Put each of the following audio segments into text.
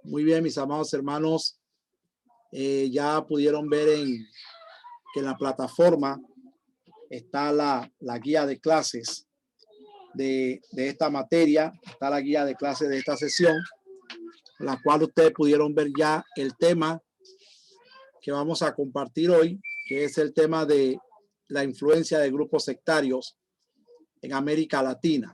Muy bien, mis amados hermanos, ya pudieron ver que en la plataforma está la guía de clases de esta materia, está la guía de clases de esta sesión, la cual ustedes pudieron ver ya el tema que vamos a compartir hoy, que es el tema de la influencia de grupos sectarios en América Latina.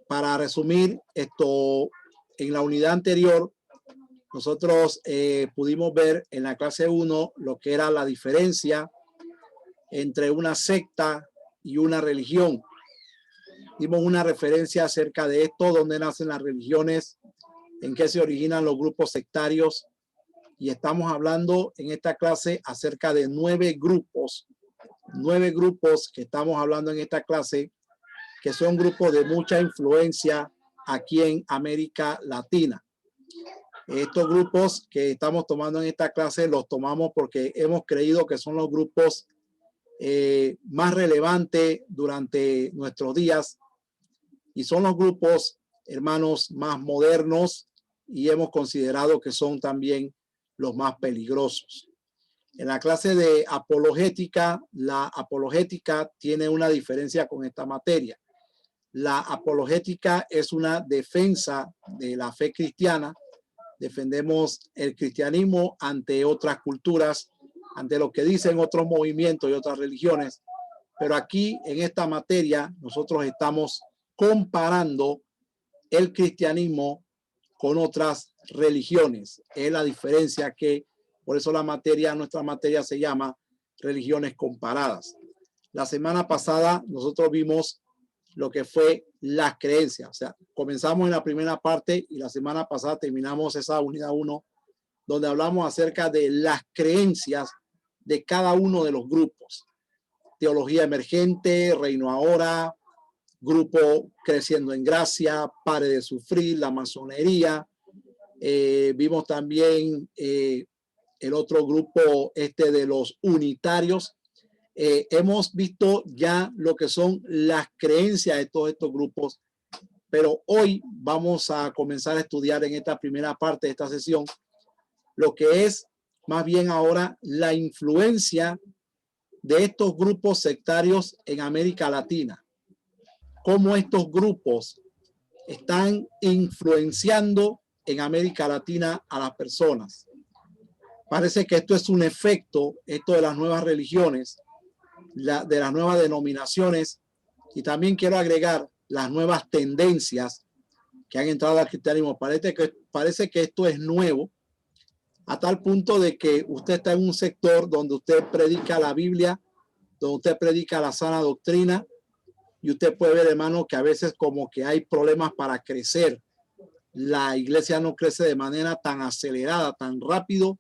Para resumir esto, en la unidad anterior, nosotros pudimos ver en la clase 1 lo que era la diferencia entre una secta y una religión. Dimos una referencia acerca de esto, dónde nacen las religiones, en qué se originan los grupos sectarios, y estamos hablando en esta clase acerca de 9 grupos que estamos hablando en esta clase, que son grupos de mucha influencia aquí en América Latina. Estos grupos que estamos tomando en esta clase los tomamos porque hemos creído que son los grupos más relevantes durante nuestros días y son los grupos, hermanos, más modernos, y hemos considerado que son también los más peligrosos. En la clase de apologética, la apologética tiene una diferencia con esta materia. La apologética es una defensa de la fe cristiana. Defendemos el cristianismo ante otras culturas, ante lo que dicen otros movimientos y otras religiones. Pero aquí, en esta materia, nosotros estamos comparando el cristianismo con otras religiones. Es la diferencia que, por eso nuestra materia se llama religiones comparadas. La semana pasada nosotros vimos lo que fue las creencias. O sea, comenzamos en la primera parte y la semana pasada terminamos esa unidad 1, donde hablamos acerca de las creencias de cada uno de los grupos. Teología emergente, Reino Ahora, Grupo Creciendo en Gracia, Pare de Sufrir, la masonería. Vimos también el otro grupo, de los unitarios. Hemos visto ya lo que son las creencias de todos estos grupos, pero hoy vamos a comenzar a estudiar en esta primera parte de esta sesión lo que es más bien ahora la influencia de estos grupos sectarios en América Latina. Cómo estos grupos están influenciando en América Latina a las personas. Parece que esto es un efecto, esto de las nuevas religiones, de las nuevas denominaciones, y también quiero agregar las nuevas tendencias que han entrado al cristianismo. Parece que esto es nuevo, a tal punto de que usted está en un sector donde usted predica la Biblia, donde usted predica la sana doctrina, y usted puede ver, hermano, que a veces como que hay problemas para crecer. La iglesia no crece de manera tan acelerada, tan rápido,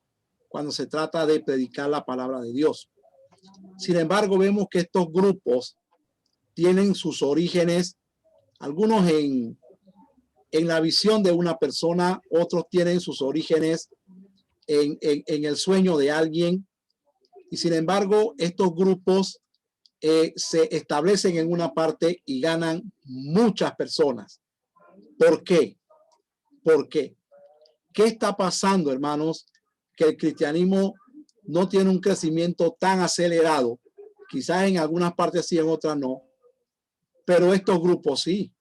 cuando se trata de predicar la palabra de Dios. Sin embargo, vemos que estos grupos tienen sus orígenes, algunos en la visión de una persona, otros tienen sus orígenes en el sueño de alguien. Y sin embargo, estos grupos se establecen en una parte y ganan muchas personas. ¿Por qué? ¿Por qué? ¿Qué está pasando, hermanos? Que el cristianismo no tiene un crecimiento tan acelerado. Quizás en algunas partes sí, en otras no. Pero estos grupos sí.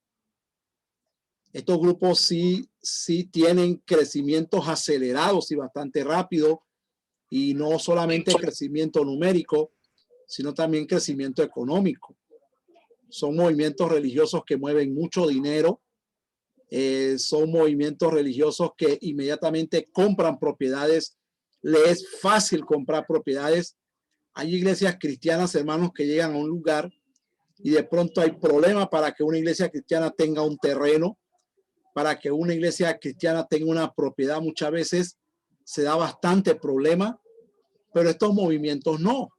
Estos grupos sí tienen crecimientos acelerados y bastante rápido. Y no solamente crecimiento numérico, sino también crecimiento económico. Son movimientos religiosos que mueven mucho dinero. Son movimientos religiosos que inmediatamente compran propiedades. Le es fácil comprar propiedades. Hay iglesias cristianas, hermanos, que llegan a un lugar y de pronto hay problemas para que una iglesia cristiana tenga un terreno, para que una iglesia cristiana tenga una propiedad. Muchas veces se da bastante problema, pero estos movimientos no.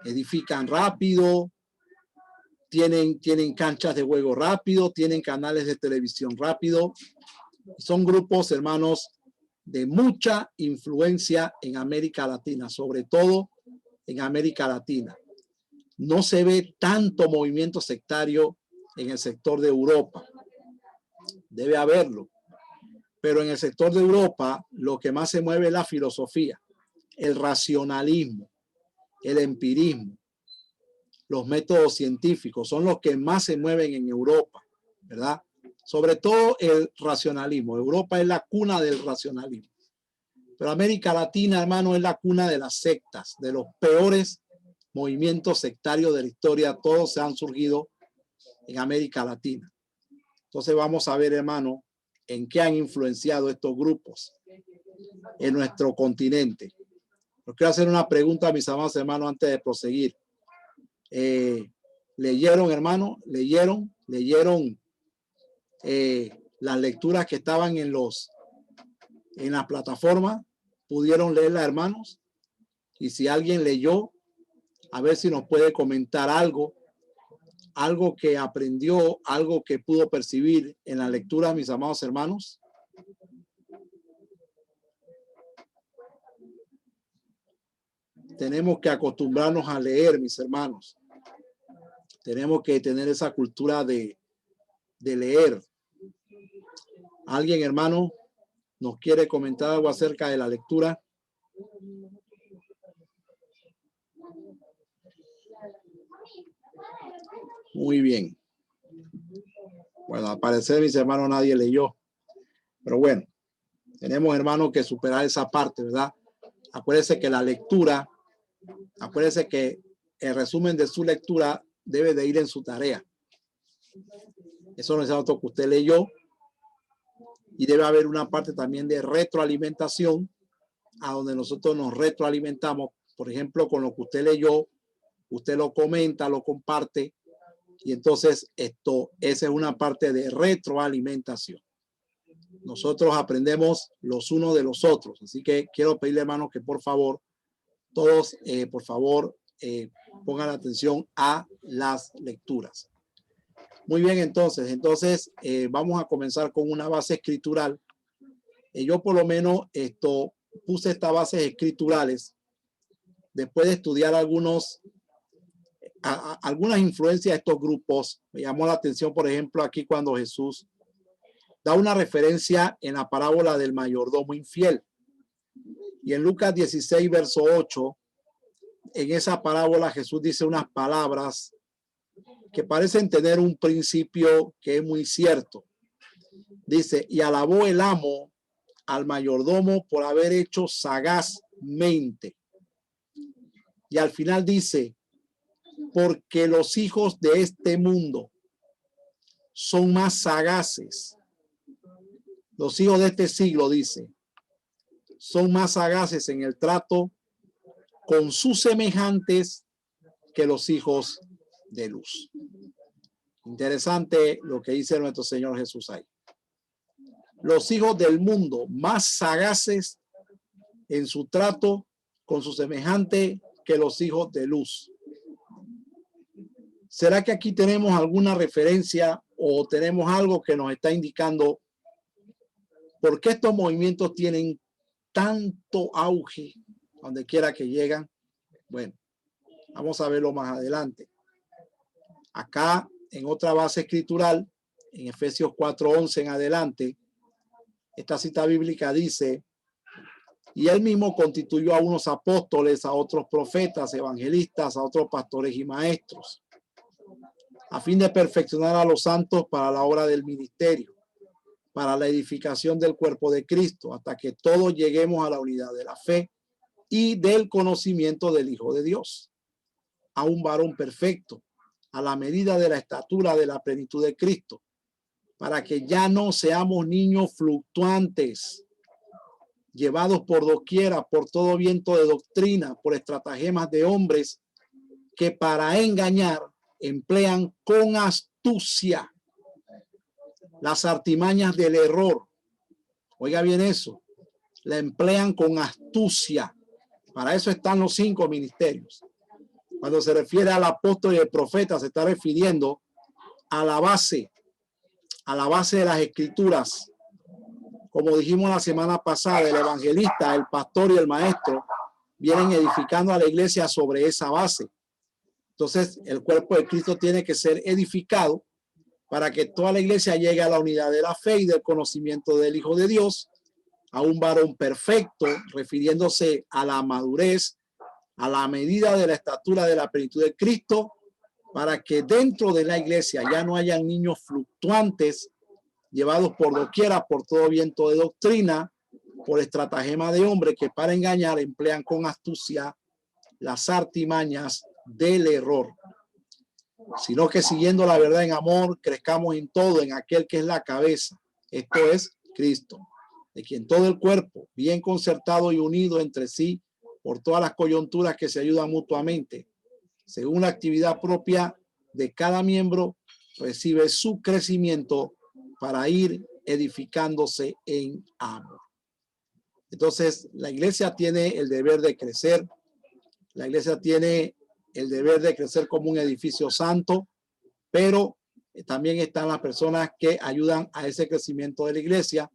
Edifican rápido, tienen canchas de juego rápido, tienen canales de televisión rápido. Son grupos, hermanos, de mucha influencia en América Latina, sobre todo en América Latina. No se ve tanto movimiento sectario en el sector de Europa. Debe haberlo, Pero en el sector de Europa, lo que más se mueve es la filosofía, el racionalismo, el empirismo, los métodos científicos, son los que más se mueven en Europa, ¿verdad? Sobre todo el racionalismo. Europa es la cuna del racionalismo. Pero América Latina, hermano, es la cuna de las sectas, de los peores movimientos sectarios de la historia. Todos se han surgido en América Latina. Entonces vamos a ver, hermano, en qué han influenciado estos grupos en nuestro continente. Yo quiero hacer una pregunta a mis amados hermanos antes de proseguir. ¿Leyeron, hermano? ¿Leyeron las lecturas que estaban en la plataforma? ¿Pudieron leerla, hermanos? Y si alguien leyó, a ver si nos puede comentar algo que aprendió, algo que pudo percibir en la lectura, mis amados hermanos. Tenemos que acostumbrarnos a leer, mis hermanos. Tenemos que tener esa cultura de leer. ¿Alguien, hermano, nos quiere comentar algo acerca de la lectura? Muy bien. Bueno, al parecer, mis hermanos, nadie leyó. Pero bueno, tenemos, hermanos, que superar esa parte, ¿verdad? Acuérdense que la lectura, acuérdense que el resumen de su lectura debe de ir en su tarea. Eso no es algo que usted leyó. Y debe haber una parte también de retroalimentación, a donde nosotros nos retroalimentamos, por ejemplo, con lo que usted leyó, usted lo comenta, lo comparte, y entonces esa es una parte de retroalimentación. Nosotros aprendemos los unos de los otros, así que quiero pedirle, hermanos, que por favor, todos, por favor, pongan atención a las lecturas. Muy bien, entonces vamos a comenzar con una base escritural. Yo por lo menos puse estas bases escriturales después de estudiar algunas influencias de estos grupos. Me llamó la atención, por ejemplo, aquí cuando Jesús da una referencia en la parábola del mayordomo infiel. Y en Lucas 16, verso 8, en esa parábola Jesús dice unas palabras que parecen tener un principio que es muy cierto. Dice, y alabó el amo al mayordomo por haber hecho sagazmente. Y al final dice, porque los hijos de este mundo son más sagaces. Los hijos de este siglo, dice, son más sagaces en el trato con sus semejantes que los hijos de luz. Interesante lo que dice nuestro Señor Jesús ahí. Los hijos del mundo más sagaces en su trato con su semejante que los hijos de luz. ¿Será que aquí tenemos alguna referencia o tenemos algo que nos está indicando por qué estos movimientos tienen tanto auge donde quiera que llegan? Bueno, vamos a verlo más adelante. Acá, en otra base escritural, en Efesios 4:11 en adelante, esta cita bíblica dice, y él mismo constituyó a unos apóstoles, a otros profetas, evangelistas, a otros pastores y maestros, a fin de perfeccionar a los santos para la obra del ministerio, para la edificación del cuerpo de Cristo, hasta que todos lleguemos a la unidad de la fe y del conocimiento del Hijo de Dios, a un varón perfecto, a la medida de la estatura de la plenitud de Cristo, para que ya no seamos niños fluctuantes, llevados por doquiera, por todo viento de doctrina, por estratagemas de hombres que para engañar emplean con astucia las artimañas del error. Oiga bien eso, la emplean con astucia. Para eso están los 5 ministerios. Cuando se refiere al apóstol y al profeta, se está refiriendo a la base de las escrituras. Como dijimos la semana pasada, el evangelista, el pastor y el maestro vienen edificando a la iglesia sobre esa base. Entonces, el cuerpo de Cristo tiene que ser edificado para que toda la iglesia llegue a la unidad de la fe y del conocimiento del Hijo de Dios, a un varón perfecto, refiriéndose a la madurez, a la medida de la estatura de la plenitud de Cristo, para que dentro de la iglesia ya no hayan niños fluctuantes, llevados por doquiera, por todo viento de doctrina, por estratagema de hombre que para engañar emplean con astucia las artimañas del error, sino que siguiendo la verdad en amor, crezcamos en todo en aquel que es la cabeza, esto es Cristo, de quien todo el cuerpo, bien concertado y unido entre sí por todas las coyunturas que se ayudan mutuamente, según la actividad propia de cada miembro, recibe su crecimiento para ir edificándose en amor. Entonces, la iglesia tiene el deber de crecer. La iglesia tiene el deber de crecer como un edificio santo, pero también están las personas que ayudan a ese crecimiento de la iglesia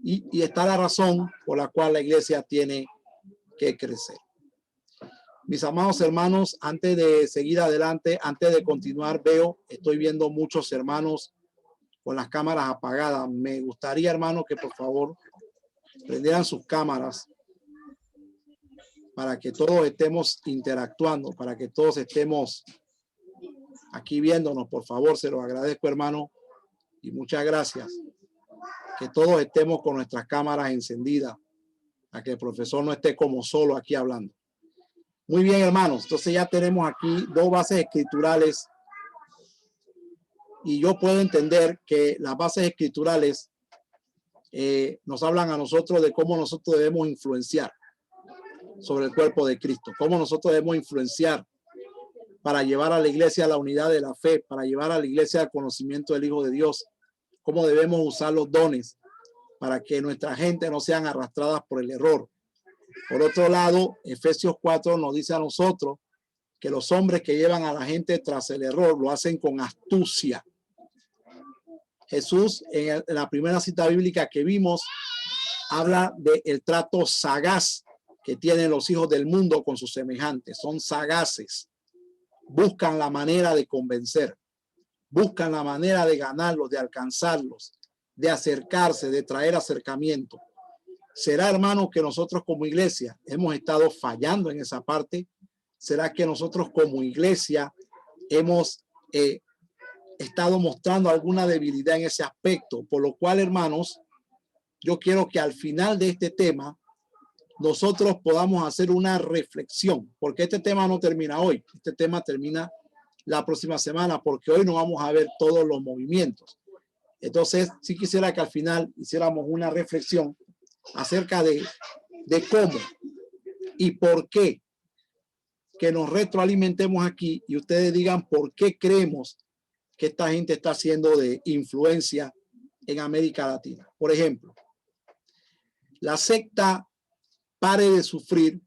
y está la razón por la cual la iglesia tiene que crecer. Mis amados hermanos, antes de seguir adelante, antes de continuar, estoy viendo muchos hermanos con las cámaras apagadas. Me gustaría, hermanos, que por favor prendieran sus cámaras para que todos estemos interactuando, para que todos estemos aquí viéndonos. Por favor, se los agradezco, hermano, y muchas gracias. Que todos estemos con nuestras cámaras encendidas, a que el profesor no esté como solo aquí hablando. Muy bien, hermanos. Entonces ya tenemos aquí dos bases escriturales y yo puedo entender que las bases escriturales nos hablan a nosotros de cómo nosotros debemos influenciar sobre el cuerpo de Cristo, cómo nosotros debemos influenciar para llevar a la iglesia a la unidad de la fe, para llevar a la iglesia al conocimiento del Hijo de Dios, cómo debemos usar los dones para que nuestra gente no sean arrastradas por el error. Por otro lado, Efesios 4 nos dice a nosotros que los hombres que llevan a la gente tras el error lo hacen con astucia. Jesús, en la primera cita bíblica que vimos, habla del trato sagaz que tienen los hijos del mundo con sus semejantes. Son sagaces. Buscan la manera de convencer. Buscan la manera de ganarlos, de alcanzarlos, de acercarse, de traer acercamiento. ¿Será, hermano, que nosotros como iglesia hemos estado fallando en esa parte? ¿Será que nosotros como iglesia hemos estado mostrando alguna debilidad en ese aspecto? Por lo cual, hermanos, yo quiero que al final de este tema nosotros podamos hacer una reflexión, porque este tema no termina hoy, este tema termina la próxima semana, porque hoy no vamos a ver todos los movimientos. Entonces, sí quisiera que al final hiciéramos una reflexión acerca de cómo y por qué, que nos retroalimentemos aquí y ustedes digan por qué creemos que esta gente está siendo de influencia en América Latina. Por ejemplo, la secta Pare de Sufrir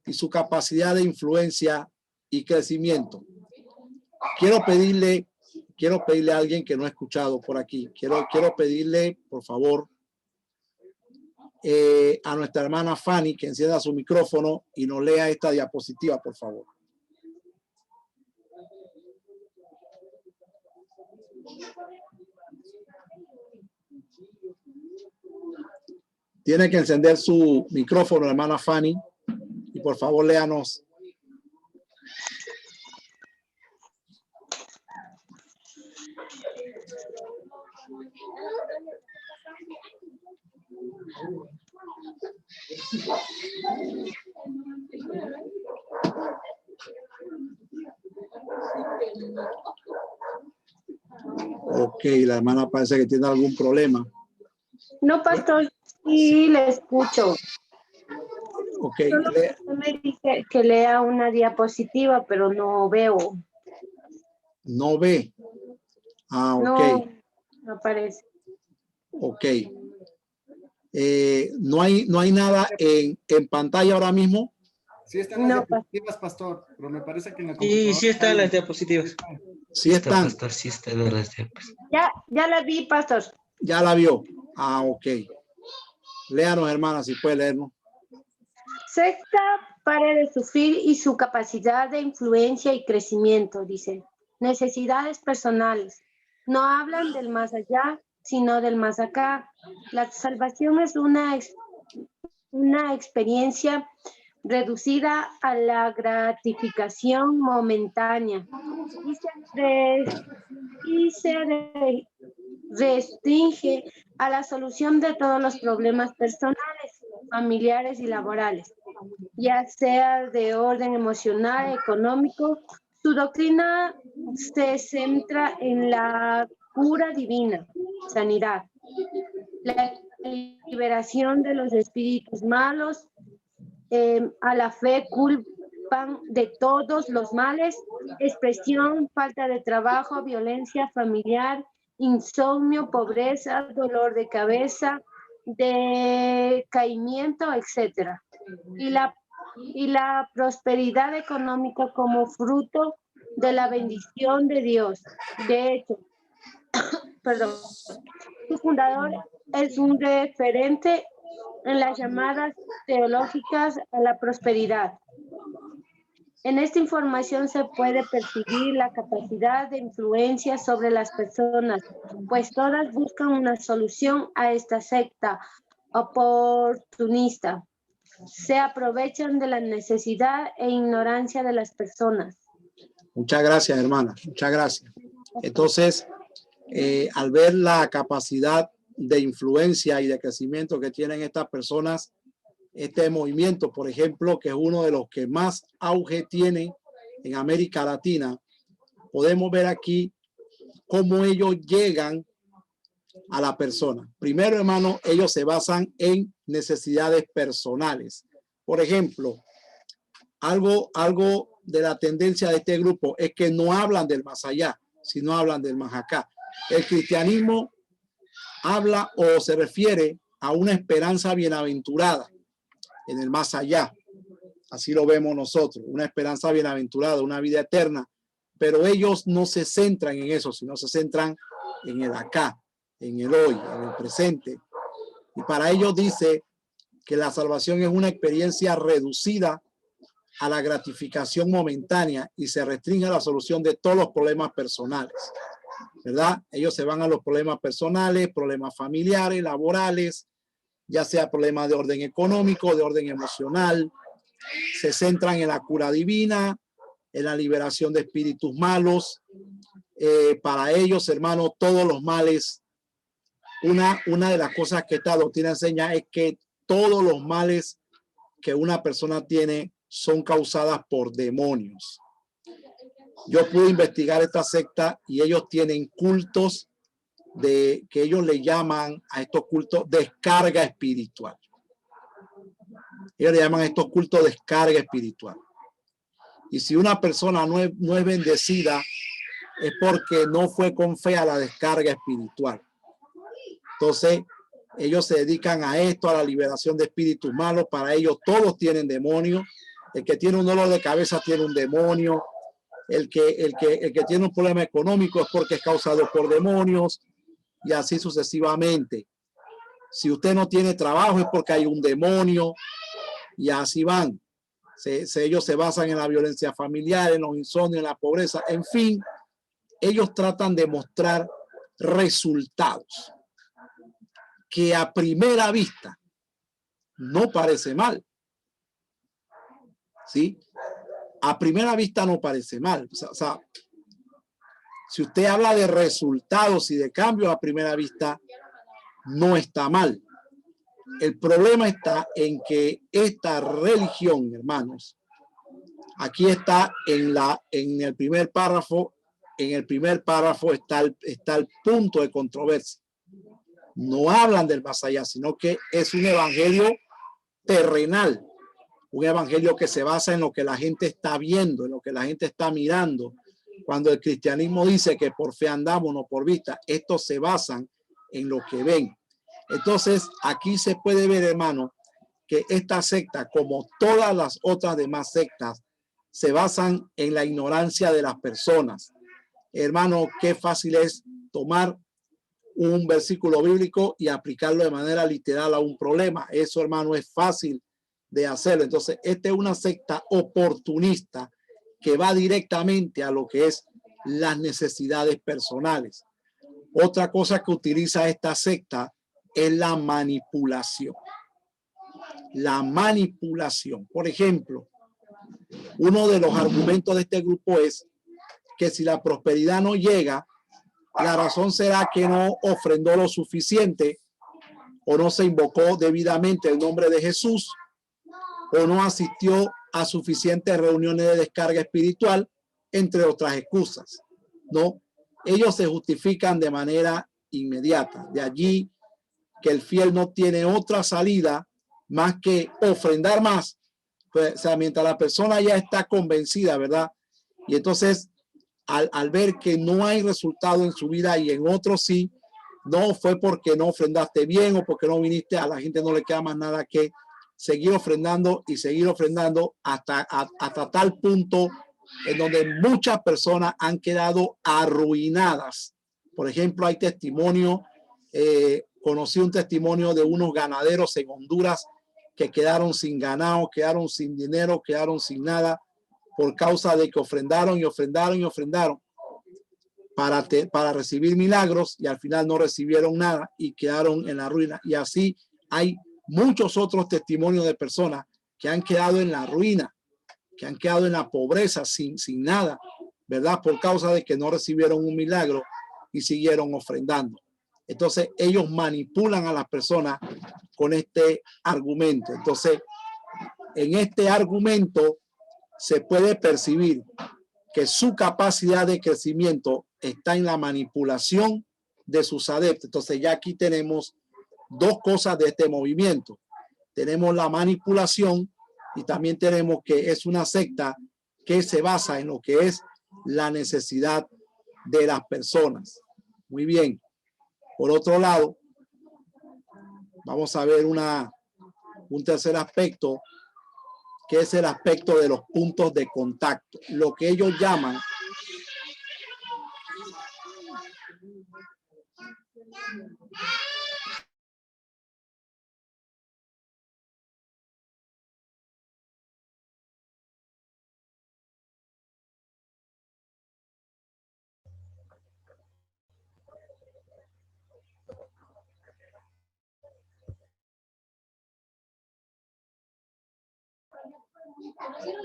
y su capacidad de influencia y crecimiento. Quiero pedirle a alguien que no ha escuchado por aquí, quiero pedirle, por favor, a nuestra hermana Fanny que encienda su micrófono y nos lea esta diapositiva, por favor. Tiene que encender su micrófono, hermana Fanny, y por favor léanos. Ok, la hermana parece que tiene algún problema. No, pastor, sí le escucho. Ok. Solo me dice que lea una diapositiva, pero no veo. No ve. Ah, ok. No aparece. Ok. No hay nada en pantalla ahora mismo. Sí están las diapositivas, pastor, pero me parece que en la computadora... Sí están las diapositivas. Sí están. Pastor, sí está de las diapositivas. Ya la vi, pastor. Ya la vio. Ah, ok. Léanos, hermana, si puede leernos. Secta Pare de Sufrir y su capacidad de influencia y crecimiento, dice. Necesidades personales. No hablan del más allá, sino del más acá. La salvación es una experiencia reducida a la gratificación momentánea y se restringe a la solución de todos los problemas personales, familiares y laborales, ya sea de orden emocional, económico. Su doctrina se centra en la cura divina, sanidad, la liberación de los espíritus malos, a la fe culpan de todos los males, expresión, falta de trabajo, violencia familiar, insomnio, pobreza, dolor de cabeza, decaimiento, etc. Y la prosperidad económica como fruto de la bendición de Dios. De hecho, perdón, su fundador es un referente en las llamadas teológicas a la prosperidad. En esta información se puede percibir la capacidad de influencia sobre las personas, pues todas buscan una solución a esta secta oportunista. Se aprovechan de la necesidad e ignorancia de las personas. Muchas gracias, hermana. Muchas gracias. Entonces, al ver la capacidad de influencia y de crecimiento que tienen estas personas, este movimiento, por ejemplo, que es uno de los que más auge tiene en América Latina, podemos ver aquí cómo ellos llegan a la persona. Primero, hermano, ellos se basan en necesidades personales. Por ejemplo, algo de la tendencia de este grupo es que no hablan del más allá, sino hablan del más acá. El cristianismo habla o se refiere a una esperanza bienaventurada en el más allá. Así lo vemos nosotros, una esperanza bienaventurada, una vida eterna. Pero ellos no se centran en eso, sino se centran en el acá, en el hoy, en el presente. Y para ellos dice que la salvación es una experiencia reducida a la gratificación momentánea y se restringe a la solución de todos los problemas personales, ¿verdad? Ellos se van a los problemas personales, problemas familiares, laborales, ya sea problemas de orden económico, de orden emocional. Se centran en la cura divina, en la liberación de espíritus malos. Para ellos, hermanos, todos los males, una de las cosas que esta doctrina enseña es que todos los males que una persona tiene son causadas por demonios. Yo pude investigar esta secta y ellos tienen cultos que ellos le llaman a estos cultos descarga espiritual. Ellos le llaman a estos cultos descarga espiritual. Y si una persona no es bendecida, es porque no fue con fe a la descarga espiritual. Entonces, ellos se dedican a esto, a la liberación de espíritus malos. Para ellos todos tienen demonios. El que tiene un dolor de cabeza tiene un demonio. El que tiene un problema económico es porque es causado por demonios, y así sucesivamente. Si usted no tiene trabajo es porque hay un demonio, y así van. Ellos se basan en la violencia familiar, en los insomnios, en la pobreza. En fin, ellos tratan de mostrar resultados que a primera vista no parece mal. ¿Sí? A primera vista no parece mal. O sea, si usted habla de resultados y de cambios a primera vista, no está mal. El problema está en que esta religión, hermanos, aquí está en el primer párrafo. En el primer párrafo está el punto de controversia. No hablan del más allá, sino que es un evangelio terrenal, un evangelio que se basa en lo que la gente está viendo, en lo que la gente está mirando. Cuando el cristianismo dice que por fe andamos, no por vista, estos se basan en lo que ven. Entonces, aquí se puede ver, hermano, que esta secta, como todas las otras demás sectas, se basan en la ignorancia de las personas. Hermano, qué fácil es tomar un versículo bíblico y aplicarlo de manera literal a un problema. Eso, hermano, es fácil de hacerlo. Entonces, esta es una secta oportunista que va directamente a lo que es las necesidades personales. Otra cosa que utiliza esta secta es la manipulación. La manipulación. Por ejemplo, uno de los argumentos de este grupo es que si la prosperidad no llega, la razón será que no ofrendó lo suficiente o no se invocó debidamente el nombre de Jesús o no asistió a suficientes reuniones de descarga espiritual, entre otras excusas, ¿no? Ellos se justifican de manera inmediata. De allí que el fiel no tiene otra salida más que ofrendar más. Pues, o sea, mientras la persona ya está convencida, ¿verdad? Y entonces, al ver que no hay resultado en su vida y en otros sí, no fue porque no ofrendaste bien o porque no viniste, a la gente no le queda más nada que seguir ofrendando y seguir ofrendando hasta tal punto en donde muchas personas han quedado arruinadas. Por ejemplo, hay testimonio, conocí un testimonio de unos ganaderos en Honduras que quedaron sin ganado, quedaron sin dinero, quedaron sin nada por causa de que ofrendaron y ofrendaron y ofrendaron para recibir milagros y al final no recibieron nada y quedaron en la ruina. Y así hay muchos otros testimonios de personas que han quedado en la ruina, que han quedado en la pobreza sin nada, ¿verdad? Por causa de que no recibieron un milagro y siguieron ofrendando. Entonces ellos manipulan a las personas con este argumento. Entonces, en este argumento se puede percibir que su capacidad de crecimiento está en la manipulación de sus adeptos. Entonces ya aquí tenemos dos cosas de este movimiento. Tenemos la manipulación y también tenemos que es una secta que se basa en lo que es la necesidad de las personas. Muy bien. Por otro lado, vamos a ver un tercer aspecto, que es el aspecto de los puntos de contacto. Lo que ellos llaman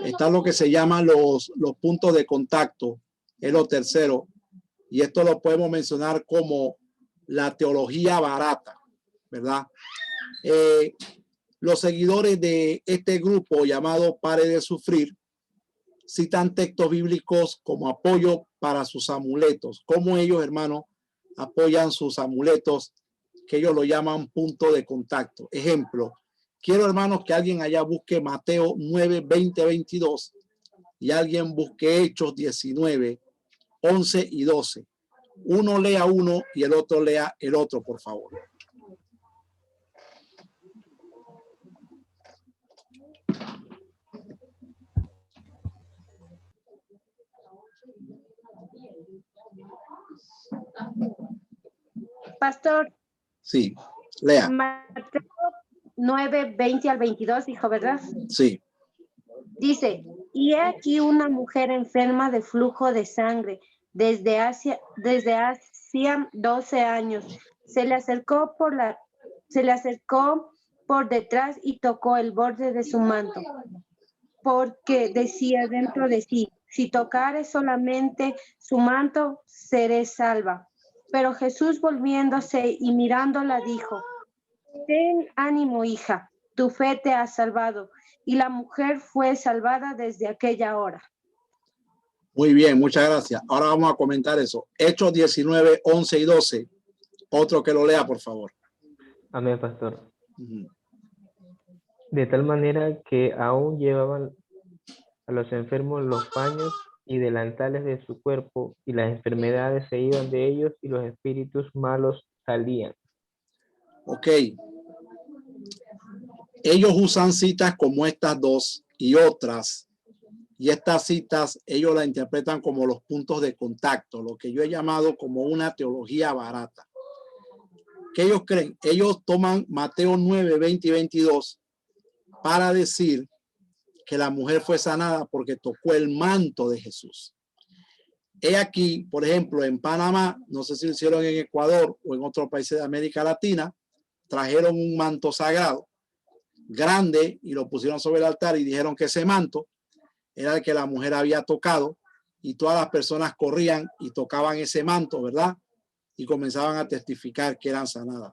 está lo que se llaman los puntos de contacto, es lo tercero, y esto lo podemos mencionar como la teología barata, ¿verdad? Los seguidores de este grupo llamado Pare de Sufrir citan textos bíblicos como apoyo para sus amuletos. Como ellos, hermanos, apoyan sus amuletos, que ellos lo llaman punto de contacto. Ejemplo, quiero, hermanos, que alguien allá busque Mateo 9, 20, 22 y alguien busque Hechos 19, 11 y 12. Uno lea uno y el otro lea el otro, por favor. Pastor. Sí, lea. Mateo 9, 20 al 22, dijo, ¿verdad? Sí. Dice, y he aquí una mujer enferma de flujo de sangre desde hacía 12 años. Se le acercó por detrás y tocó el borde de su manto, porque decía dentro de sí, si tocare solamente su manto, seré salva. Pero Jesús, volviéndose y mirándola, dijo, ten ánimo, hija, tu fe te ha salvado. Y la mujer fue salvada desde aquella hora. Muy bien, muchas gracias. Ahora vamos a comentar eso. Hechos 19, 11 y 12. Otro que lo lea, por favor. Amén, pastor. De tal manera que aún llevaban a los enfermos los paños y delantales de su cuerpo, y las enfermedades se iban de ellos y los espíritus malos salían. Ok. Ellos usan citas como estas dos y otras, y estas citas ellos la interpretan como los puntos de contacto, lo que yo he llamado como una teología barata. ¿Qué ellos creen? Ellos toman Mateo 9, 20 y 22 para decir que la mujer fue sanada porque tocó el manto de Jesús. he aquí, por ejemplo, en Panamá, no sé si lo hicieron en Ecuador o en otros países de América Latina, trajeron un manto sagrado grande y lo pusieron sobre el altar y dijeron que ese manto era el que la mujer había tocado, y todas las personas corrían y tocaban ese manto, ¿verdad? Y comenzaban a testificar que eran sanadas.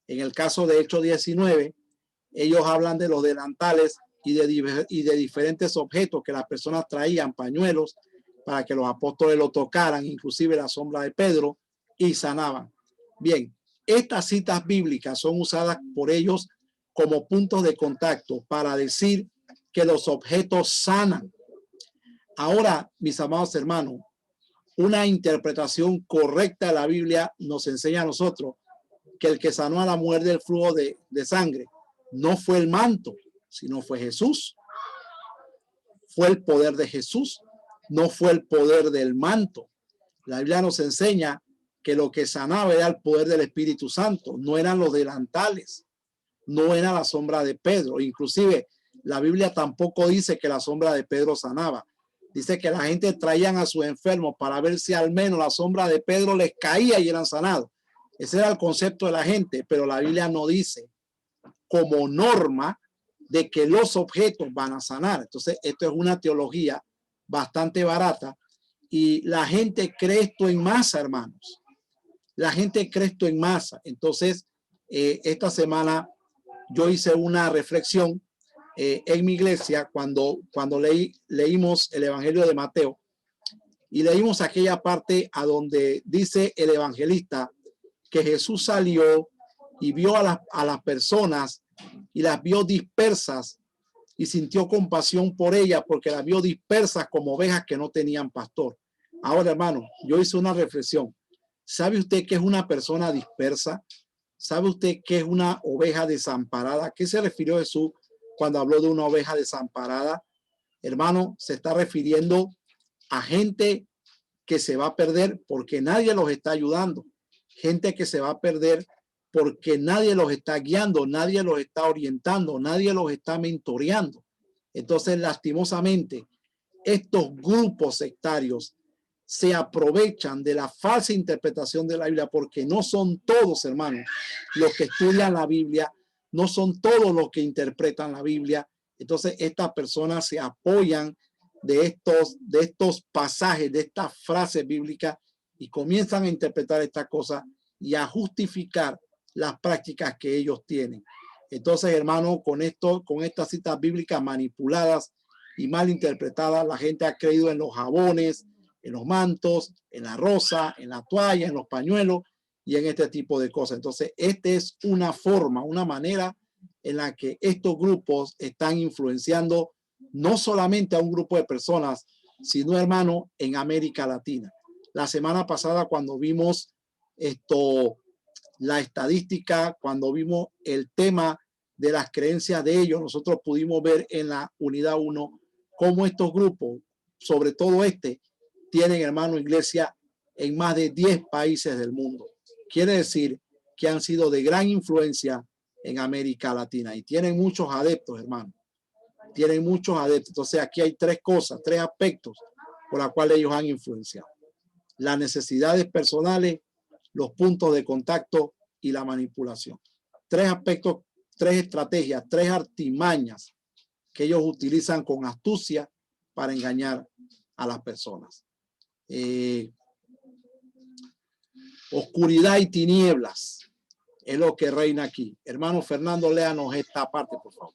En el caso de Hechos 19, ellos hablan de los delantales y de diferentes objetos que las personas traían, pañuelos, para que los apóstoles lo tocaran, inclusive la sombra de Pedro, y sanaban. Bien, estas citas bíblicas son usadas por ellos como puntos de contacto para decir que los objetos sanan. Ahora, mis amados hermanos, una interpretación correcta de la Biblia nos enseña a nosotros que el que sanó a la mujer del flujo de sangre no fue el manto, sino fue Jesús. Fue el poder de Jesús, no fue el poder del manto. La Biblia nos enseña que lo que sanaba era el poder del Espíritu Santo, no eran los delantales, no era la sombra de Pedro. Inclusive la Biblia tampoco dice que la sombra de Pedro sanaba. Dice que la gente traían a sus enfermos para ver si al menos la sombra de Pedro les caía y eran sanados. Ese era el concepto de la gente, pero la Biblia no dice como norma de que los objetos van a sanar. Entonces, esto es una teología bastante barata y la gente cree esto en masa, hermanos. La gente cree esto en masa. Entonces, esta semana yo hice una reflexión en mi iglesia cuando leímos el Evangelio de Mateo y leímos aquella parte a donde dice el evangelista que Jesús salió y vio a las personas y las vio dispersas y sintió compasión por ellas porque las vio dispersas como ovejas que no tenían pastor. Ahora, hermano, yo hice una reflexión. ¿Sabe usted qué es una persona dispersa? ¿Sabe usted qué es una oveja desamparada? ¿A qué se refirió Jesús cuando habló de una oveja desamparada? Hermano, se está refiriendo a gente que se va a perder porque nadie los está ayudando. Gente que se va a perder porque nadie los está guiando, nadie los está orientando, nadie los está mentoreando. Entonces, lastimosamente, estos grupos sectarios se aprovechan de la falsa interpretación de la Biblia porque no son todos, hermanos, los que estudian la Biblia, no son todos los que interpretan la Biblia. Entonces, estas personas se apoyan de estos pasajes, de estas frases bíblicas y comienzan a interpretar estas cosas y a justificar las prácticas que ellos tienen. Entonces, hermano, con estas citas bíblicas manipuladas y mal interpretadas, la gente ha creído en los jabones, en los mantos, en la rosa, en la toalla, en los pañuelos y en este tipo de cosas. Entonces, esta es una forma, una manera en la que estos grupos están influenciando no solamente a un grupo de personas, sino, hermano, en América Latina. La semana pasada, cuando vimos la estadística, cuando vimos el tema de las creencias de ellos, nosotros pudimos ver en la unidad 1 cómo estos grupos, sobre todo tienen, hermano, iglesia en más de 10 países del mundo. Quiere decir que han sido de gran influencia en América Latina y tienen muchos adeptos, hermano. Tienen muchos adeptos. Entonces, aquí hay tres aspectos por los cuales ellos han influenciado: las necesidades personales, los puntos de contacto y la manipulación. Tres aspectos, tres estrategias, tres artimañas que ellos utilizan con astucia para engañar a las personas. Oscuridad y tinieblas es lo que reina aquí. Hermano Fernando, léanos esta parte, por favor.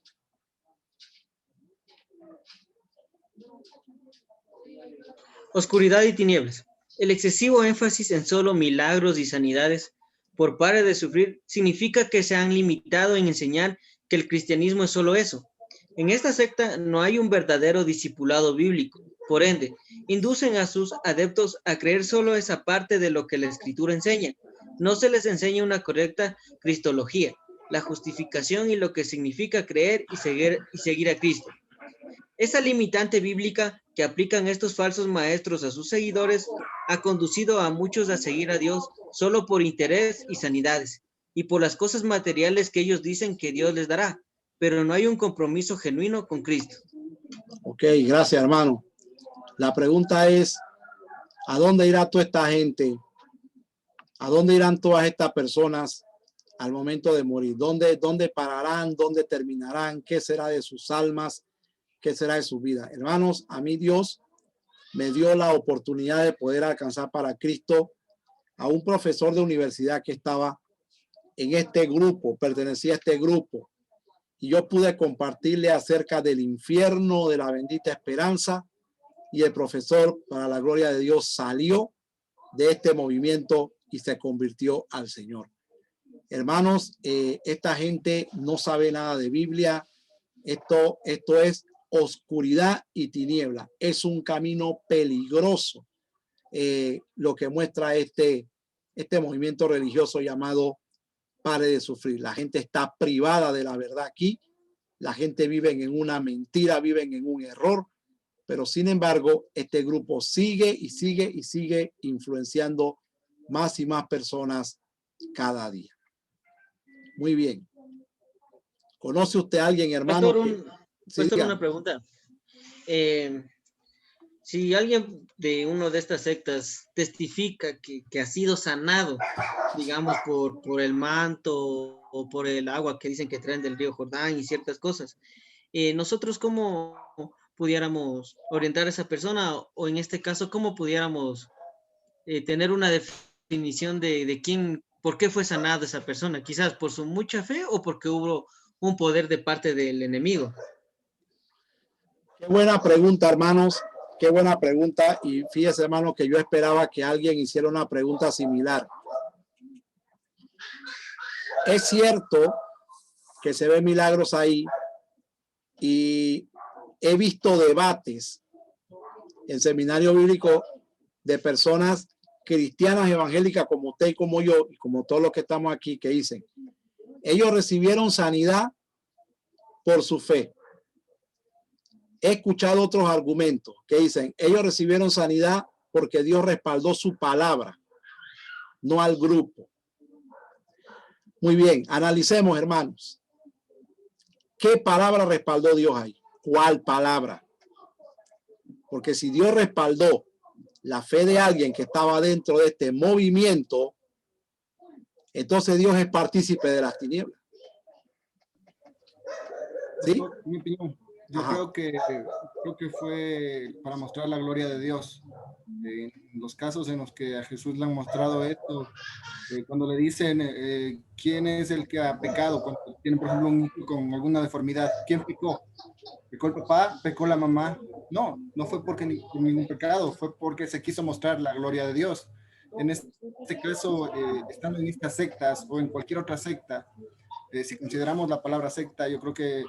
Oscuridad y tinieblas. El excesivo énfasis en solo milagros y sanidades por parte de sufrir significa que se han limitado en enseñar que el cristianismo es solo eso. En esta secta no hay un verdadero discipulado bíblico. Por ende, inducen a sus adeptos a creer solo esa parte de lo que la Escritura enseña. No se les enseña una correcta cristología, la justificación y lo que significa creer y seguir a Cristo. Esa limitante bíblica que aplican estos falsos maestros a sus seguidores ha conducido a muchos a seguir a Dios solo por interés y sanidades y por las cosas materiales que ellos dicen que Dios les dará, pero no hay un compromiso genuino con Cristo. Ok, gracias, hermano. La pregunta es, ¿A dónde irá toda esta gente? ¿A dónde irán todas estas personas al momento de morir? ¿Dónde pararán? ¿Dónde terminarán? ¿Qué será de sus almas? ¿Qué será de su vida? Hermanos, a mí Dios me dio la oportunidad de poder alcanzar para Cristo a un profesor de universidad que estaba en este grupo, pertenecía a este grupo. Y yo pude compartirle acerca del infierno, de la bendita esperanza. Y el profesor, para la gloria de Dios, salió de este movimiento y se convirtió al Señor. Hermanos, esta gente no sabe nada de Biblia. Esto es oscuridad y tiniebla. Es un camino peligroso lo que muestra este movimiento religioso llamado Pare de Sufrir. La gente está privada de la verdad aquí. La gente vive en una mentira, viven en un error. Pero sin embargo, este grupo sigue y sigue y sigue influenciando más y más personas cada día. Muy bien. ¿Conoce usted a alguien, hermano? Pastor, una pregunta. Si alguien de una de estas sectas testifica que ha sido sanado, digamos, por el manto o por el agua que dicen que traen del río Jordán y ciertas cosas, nosotros cómo pudiéramos orientar a esa persona, o en este caso, cómo pudiéramos tener una definición de quién, por qué fue sanada esa persona, quizás por su mucha fe o porque hubo un poder de parte del enemigo. Qué buena pregunta, hermanos. Qué buena pregunta. Y fíjese, hermano, que yo esperaba que alguien hiciera una pregunta similar. Es cierto que se ven milagros ahí y he visto debates en seminario bíblico de personas cristianas evangélicas como usted y como yo y como todos los que estamos aquí, que dicen, ellos recibieron sanidad por su fe. He escuchado otros argumentos que dicen, ellos recibieron sanidad porque Dios respaldó su palabra, no al grupo. Muy bien, analicemos, hermanos. ¿Qué palabra respaldó Dios ahí? ¿Cuál palabra? Porque si Dios respaldó la fe de alguien que estaba dentro de este movimiento, entonces Dios es partícipe de las tinieblas. ¿Sí? Mi opinión, yo creo que fue para mostrar la gloria de Dios. En los casos en los que a Jesús le han mostrado esto, cuando le dicen quién es el que ha pecado, cuando tienen, por ejemplo, un hijo con alguna deformidad, ¿quién pecó? ¿Pecó el papá? ¿Pecó la mamá? No, no fue porque ningún pecado, fue porque se quiso mostrar la gloria de Dios. En este caso, estando en estas sectas o en cualquier otra secta, si consideramos la palabra secta, yo creo que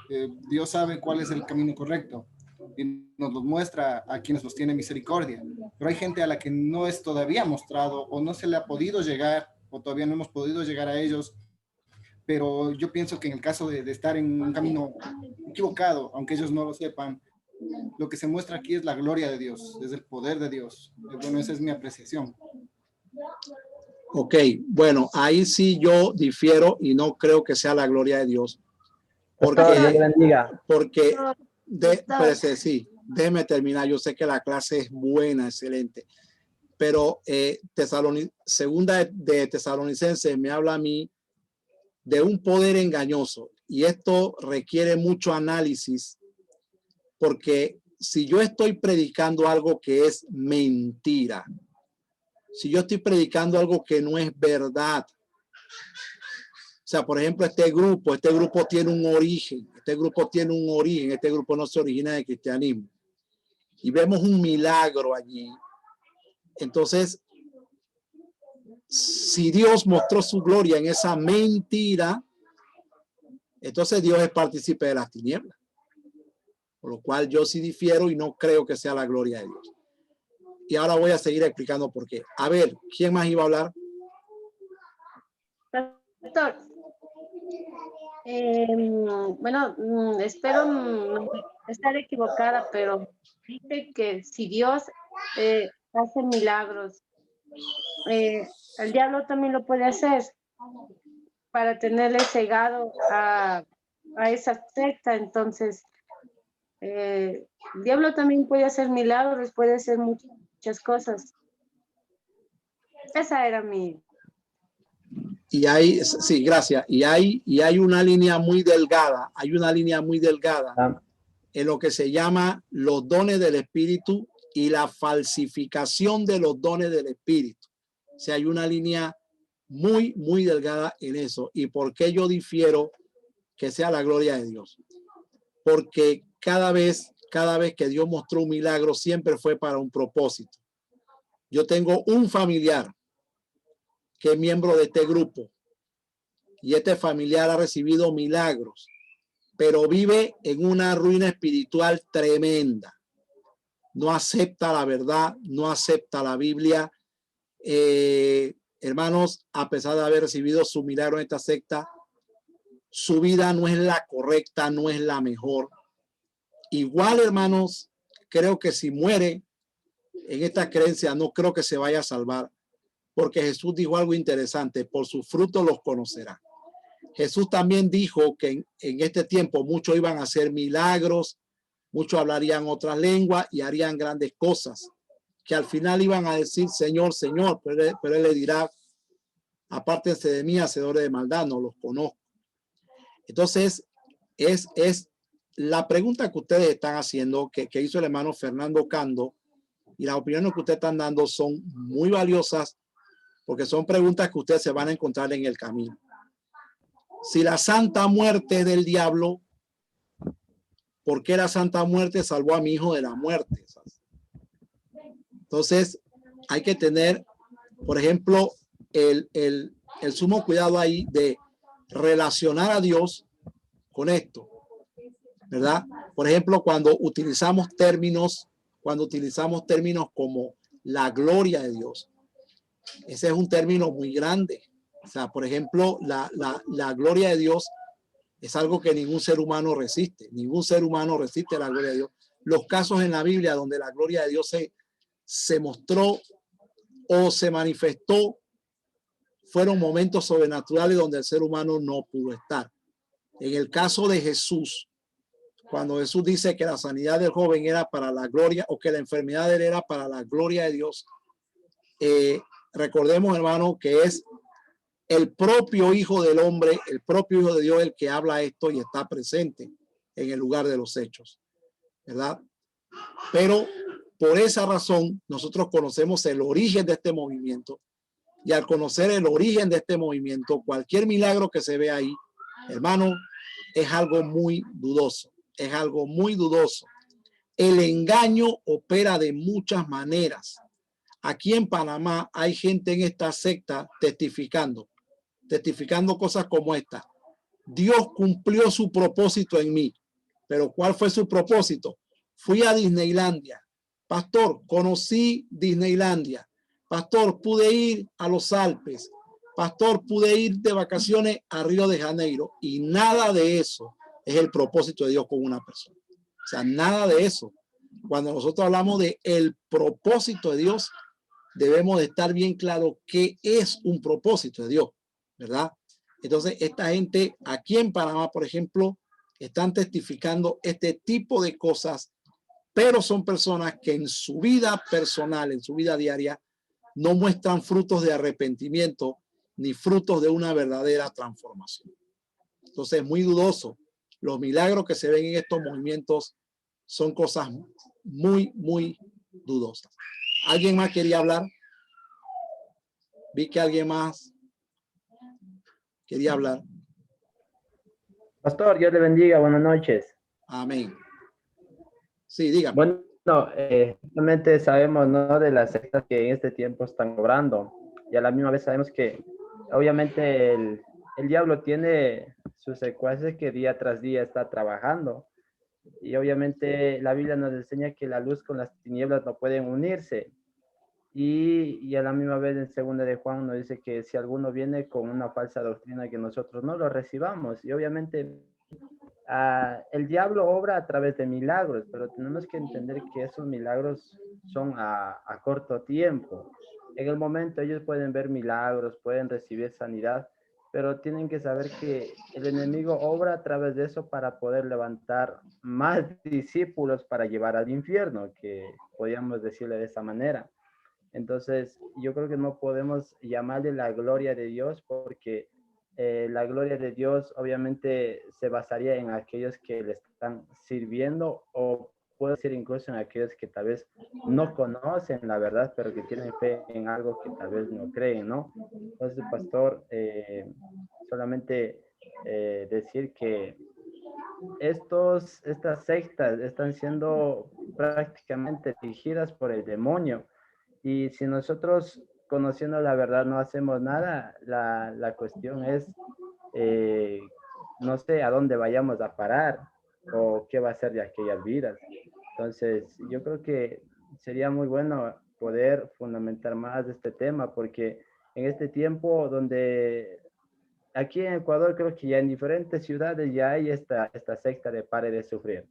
Dios sabe cuál es el camino correcto y nos lo muestra a quienes nos tiene misericordia. Pero hay gente a la que no es todavía mostrado o no se le ha podido llegar o todavía no hemos podido llegar a ellos. Pero yo pienso que en el caso de estar en un camino equivocado, aunque ellos no lo sepan, lo que se muestra aquí es la gloria de Dios, es el poder de Dios. Bueno, esa es mi apreciación. Ok, bueno, ahí sí yo difiero y no creo que sea la gloria de Dios. Porque sí, déjeme terminar. Yo sé que la clase es buena, excelente, pero segunda de Tesalonicenses me habla a mí de un poder engañoso y esto requiere mucho análisis, porque si yo estoy predicando algo que es mentira, si yo estoy predicando algo que no es verdad, o sea, por ejemplo, este grupo tiene un origen, este grupo no se origina del cristianismo y vemos un milagro allí. Entonces, si Dios mostró su gloria en esa mentira, entonces Dios es partícipe de las tinieblas. Por lo cual yo sí difiero y no creo que sea la gloria de Dios. Y ahora voy a seguir explicando por qué. A ver, ¿quién más iba a hablar? Pastor, bueno, espero estar equivocada, pero dice que si Dios hace milagros, el diablo también lo puede hacer para tenerle cegado a esa secta. Entonces, el diablo también puede hacer milagros, puede hacer muchas cosas. Esa era mi... Y hay, sí, gracias. Y hay una línea muy delgada, Ah, en lo que se llama los dones del Espíritu y la falsificación de los dones del Espíritu. O sea, hay una línea muy, muy delgada en eso. ¿Y por qué yo difiero que sea la gloria de Dios? Porque cada vez que Dios mostró un milagro, siempre fue para un propósito. Yo tengo un familiar que es miembro de este grupo y este familiar ha recibido milagros, pero vive en una ruina espiritual tremenda. No acepta la verdad, no acepta la Biblia. Hermanos, a pesar de haber recibido su milagro en esta secta, su vida no es la correcta, no es la mejor. Igual, hermanos, creo que si muere en esta creencia, no creo que se vaya a salvar, porque Jesús dijo algo interesante: por sus frutos los conocerá. Jesús también dijo que en este tiempo muchos iban a hacer milagros, muchos hablarían otras lenguas y harían grandes cosas, que al final iban a decir Señor, Señor, pero él le dirá: apártense de mí, hacedores de maldad, no los conozco. Entonces, es la pregunta que ustedes están haciendo, que hizo el hermano Fernando Cando, y las opiniones que ustedes están dando son muy valiosas, porque son preguntas que ustedes se van a encontrar en el camino. Si la santa muerte del diablo, ¿por qué la santa muerte salvó a mi hijo de la muerte? Entonces, hay que tener, por ejemplo, el sumo cuidado ahí de relacionar a Dios con esto, ¿verdad? Por ejemplo, cuando utilizamos términos como la gloria de Dios, ese es un término muy grande. O sea, por ejemplo, la gloria de Dios es algo que ningún ser humano resiste. Ningún ser humano resiste la gloria de Dios. Los casos en la Biblia donde la gloria de Dios se mostró o se manifestó fueron momentos sobrenaturales donde el ser humano no pudo estar. En el caso de Jesús, cuando Jesús dice que la sanidad del joven era para la gloria, o que la enfermedad de él era para la gloria de Dios, recordemos, hermano, que es el propio Hijo del Hombre, el propio Hijo de Dios, el que habla esto y está presente en el lugar de los hechos, ¿verdad? Pero por esa razón nosotros conocemos el origen de este movimiento, y al conocer el origen de este movimiento, cualquier milagro que se ve ahí, hermano, es algo muy dudoso, es algo muy dudoso. El engaño opera de muchas maneras. Aquí en Panamá hay gente en esta secta testificando cosas como esta: Dios cumplió su propósito en mí. Pero ¿cuál fue su propósito? Fui a Disneylandia. Pastor, conocí Disneylandia. Pastor, pude ir a los Alpes. Pastor, pude ir de vacaciones a Río de Janeiro. Y nada de eso es el propósito de Dios con una persona. O sea, nada de eso. Cuando nosotros hablamos de el propósito de Dios, debemos de estar bien claro qué es un propósito de Dios, ¿verdad? Entonces, esta gente aquí en Panamá, por ejemplo, están testificando este tipo de cosas, pero son personas que en su vida personal, en su vida diaria, no muestran frutos de arrepentimiento ni frutos de una verdadera transformación. Entonces, es muy dudoso. Los milagros que se ven en estos movimientos son cosas muy, muy dudosas. ¿Alguien más quería hablar? Vi que alguien más quería hablar. Pastor, Dios le bendiga, buenas noches. Amén. Sí, dígame. Bueno, realmente sabemos, ¿no?, de las sectas que en este tiempo están cobrando, y a la misma vez sabemos que obviamente el diablo tiene sus secuaces que día tras día está trabajando, y obviamente la Biblia nos enseña que la luz con las tinieblas no pueden unirse, y a la misma vez en segunda de Juan nos dice que si alguno viene con una falsa doctrina, que nosotros no lo recibamos, y obviamente el diablo obra a través de milagros, pero tenemos que entender que esos milagros son a corto tiempo. En el momento ellos pueden ver milagros, pueden recibir sanidad, pero tienen que saber que el enemigo obra a través de eso para poder levantar más discípulos para llevar al infierno, que podríamos decirle de esa manera. Entonces, yo creo que no podemos llamarle la gloria de Dios porque la gloria de Dios obviamente se basaría en aquellos que le están sirviendo o puede ser incluso en aquellos que tal vez no conocen la verdad, pero que tienen fe en algo que tal vez no creen, ¿no? Entonces, pastor, solamente decir que estas sectas están siendo prácticamente dirigidas por el demonio. Y si nosotros, conociendo la verdad, no hacemos nada, la cuestión es, no sé a dónde vayamos a parar o qué va a ser de aquellas vidas. Entonces, yo creo que sería muy bueno poder fundamentar más este tema, porque en este tiempo donde aquí en Ecuador creo que ya en diferentes ciudades ya hay esta secta de pare de sufrir.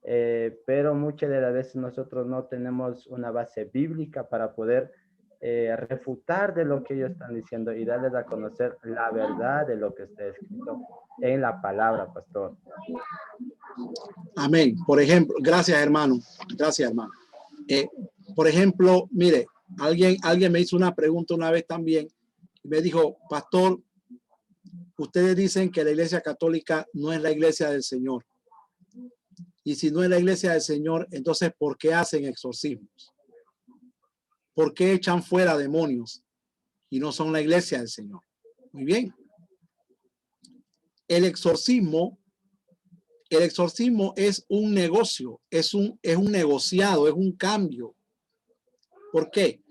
Pero muchas de las veces nosotros no tenemos una base bíblica para poder refutar de lo que ellos están diciendo y darles a conocer la verdad de lo que está escrito en la palabra, pastor. Amén. Por ejemplo, gracias, hermano. Gracias, hermano. Por ejemplo, mire, alguien me hizo una pregunta una vez también y me dijo, pastor, ustedes dicen que la iglesia católica no es la iglesia del Señor. Y si no es la iglesia del Señor, entonces, ¿por qué hacen exorcismos? ¿Por qué echan fuera demonios y no son la iglesia del Señor? Muy bien. El exorcismo es un negocio, es un negociado, es un cambio. ¿Por qué?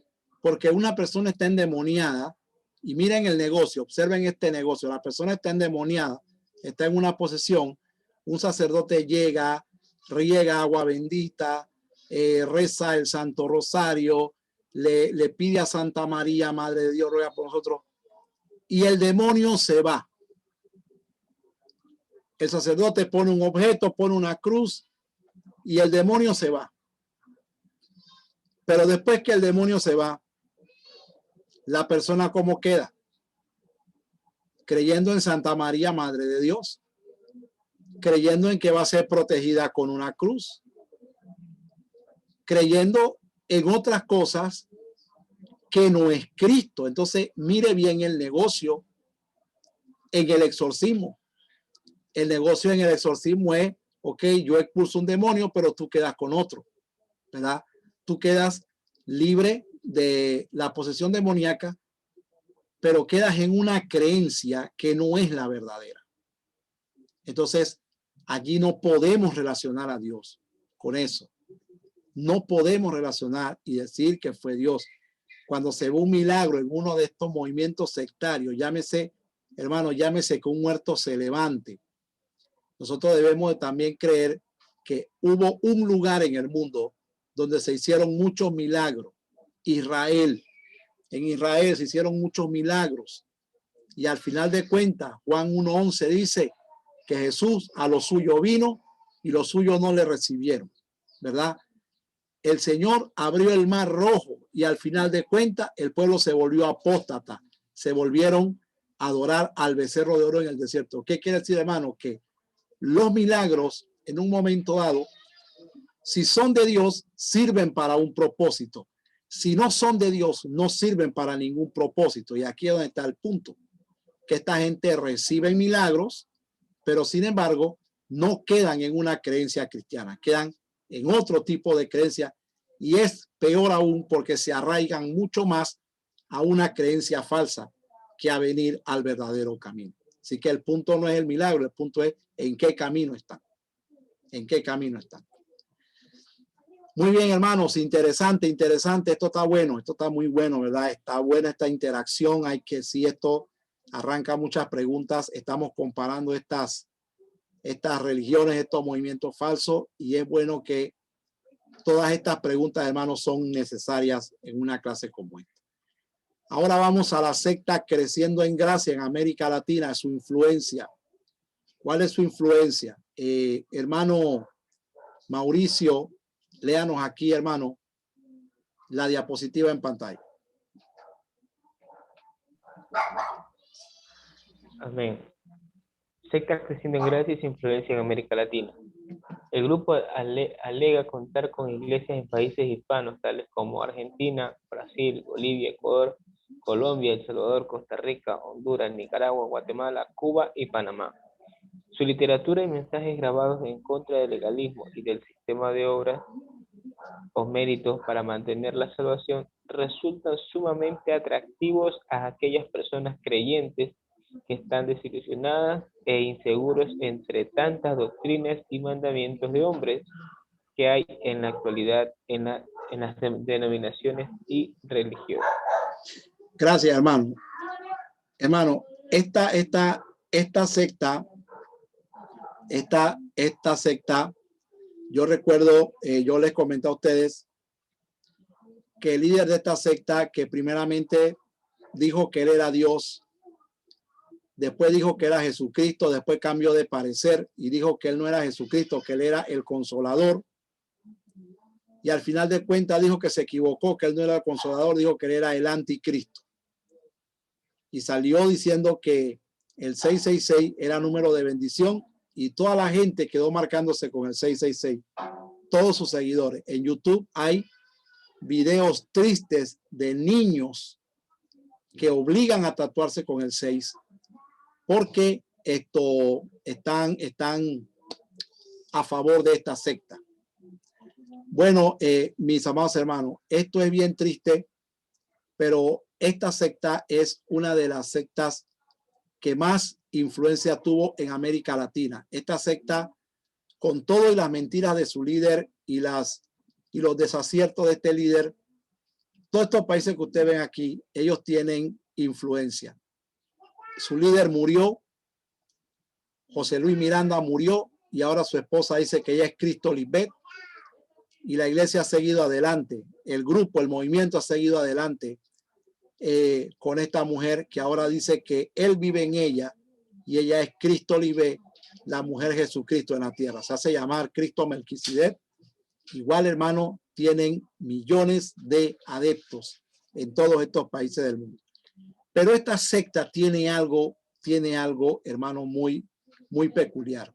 Porque una persona está endemoniada y miren el negocio, observen este negocio. La persona está endemoniada, está en una posesión, un sacerdote llega, riega agua bendita, reza el Santo Rosario, le pide a Santa María, Madre de Dios, ruega por nosotros, y el demonio se va. El sacerdote pone un objeto, pone una cruz y el demonio se va. Pero después que el demonio se va, la persona ¿cómo queda? Creyendo en Santa María, Madre de Dios, creyendo en que va a ser protegida con una cruz, creyendo en otras cosas que no es Cristo. Entonces, mire bien el negocio en el exorcismo. El negocio en el exorcismo es, ok, yo expulso un demonio, pero tú quedas con otro, ¿verdad? Tú quedas libre de la posesión demoníaca, pero quedas en una creencia que no es la verdadera. Entonces, allí no podemos relacionar a Dios con eso. No podemos relacionar y decir que fue Dios. Cuando se ve un milagro en uno de estos movimientos sectarios, llámese, hermano, llámese que un muerto se levante. Nosotros debemos también creer que hubo un lugar en el mundo donde se hicieron muchos milagros. Israel. En Israel se hicieron muchos milagros. Y al final de cuentas, Juan 1:11 dice que Jesús a lo suyo vino y los suyos no le recibieron, ¿verdad? El Señor abrió el mar rojo y al final de cuentas el pueblo se volvió apóstata. Se volvieron a adorar al becerro de oro en el desierto. ¿Qué quiere decir, hermano? Que los milagros en un momento dado, si son de Dios, sirven para un propósito. Si no son de Dios, no sirven para ningún propósito. Y aquí es donde está el punto, que esta gente recibe milagros, pero sin embargo no quedan en una creencia cristiana, quedan en otro tipo de creencia y es peor aún porque se arraigan mucho más a una creencia falsa que a venir al verdadero camino. Así que el punto no es el milagro, el punto es en qué camino están. En qué camino están. Muy bien, hermanos, interesante. Esto está bueno, esto está muy bueno, ¿verdad? Está buena esta interacción. Hay que, si esto arranca muchas preguntas, estamos comparando estas religiones, estos movimientos falsos, y es bueno que todas estas preguntas, hermanos, son necesarias en una clase como esta. Ahora vamos a la secta creciendo en gracia en América Latina, su influencia. ¿Cuál es su influencia? Hermano Mauricio, léanos aquí, hermano, la diapositiva en pantalla. Amén. Secta creciendo en gracia y su influencia en América Latina. El grupo alega contar con iglesias en países hispanos, tales como Argentina, Brasil, Bolivia, Ecuador, Colombia, El Salvador, Costa Rica, Honduras, Nicaragua, Guatemala, Cuba y Panamá. Su literatura y mensajes grabados en contra del legalismo y del sistema de obras o méritos para mantener la salvación resultan sumamente atractivos a aquellas personas creyentes que están desilusionadas e inseguros entre tantas doctrinas y mandamientos de hombres que hay en la actualidad en las denominaciones y religiones. Gracias, hermano. Hermano, esta secta, yo recuerdo, yo les comenté a ustedes que el líder de esta secta, que primeramente dijo que él era Dios, después dijo que era Jesucristo, después cambió de parecer y dijo que él no era Jesucristo, que él era el Consolador. Y al final de cuentas dijo que se equivocó, que él no era el Consolador, dijo que él era el Anticristo. Y salió diciendo que el 666 era número de bendición y toda la gente quedó marcándose con el 666. Todos sus seguidores. En YouTube hay videos tristes de niños que obligan a tatuarse con el 6 porque están a favor de esta secta. Bueno, mis amados hermanos, esto es bien triste, pero esta secta es una de las sectas que más influencia tuvo en América Latina. Esta secta, con todo y las mentiras de su líder y los desaciertos de este líder, todos estos países que ustedes ven aquí, ellos tienen influencia. Su líder murió, José Luis Miranda murió, y ahora su esposa dice que ella es Cristo Lisbeth, y la iglesia ha seguido adelante, el grupo, el movimiento ha seguido adelante con esta mujer que ahora dice que él vive en ella y ella es Cristo Lisbeth, la mujer Jesucristo en la tierra. Se hace llamar Cristo Melquisedec. Igual, hermano, tienen millones de adeptos en todos estos países del mundo. Pero esta secta tiene algo, hermano, muy peculiar,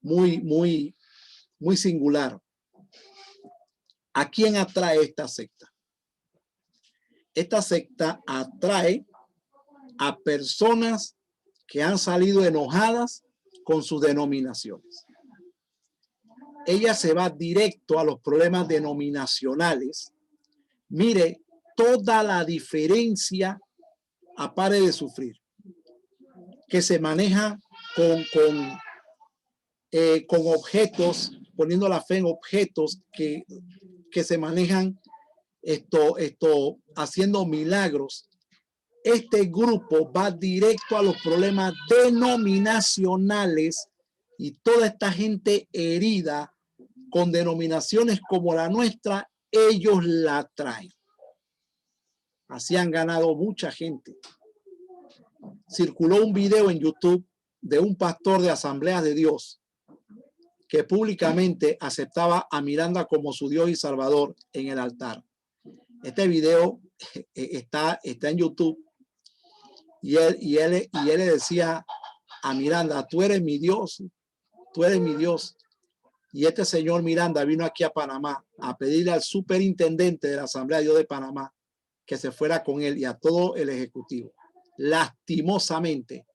muy singular. ¿A quién atrae esta secta? Esta secta atrae a personas que han salido enojadas con sus denominaciones. Ella se va directo a los problemas denominacionales. Mire toda la diferencia a pare de sufrir que se maneja con objetos, poniendo la fe en objetos que se manejan haciendo milagros. Este grupo va directo a los problemas denominacionales y toda esta gente herida con denominaciones como la nuestra, ellos la traen. Así han ganado mucha gente. Circuló un video en YouTube de un pastor de Asambleas de Dios que públicamente aceptaba a Miranda como su Dios y Salvador en el altar. Este video está en YouTube y él le decía a Miranda, tú eres mi Dios, tú eres mi Dios. Y este señor Miranda vino aquí a Panamá a pedirle al superintendente de la Asamblea de Dios de Panamá que se fuera con él y a todo el ejecutivo. Lastimosamente,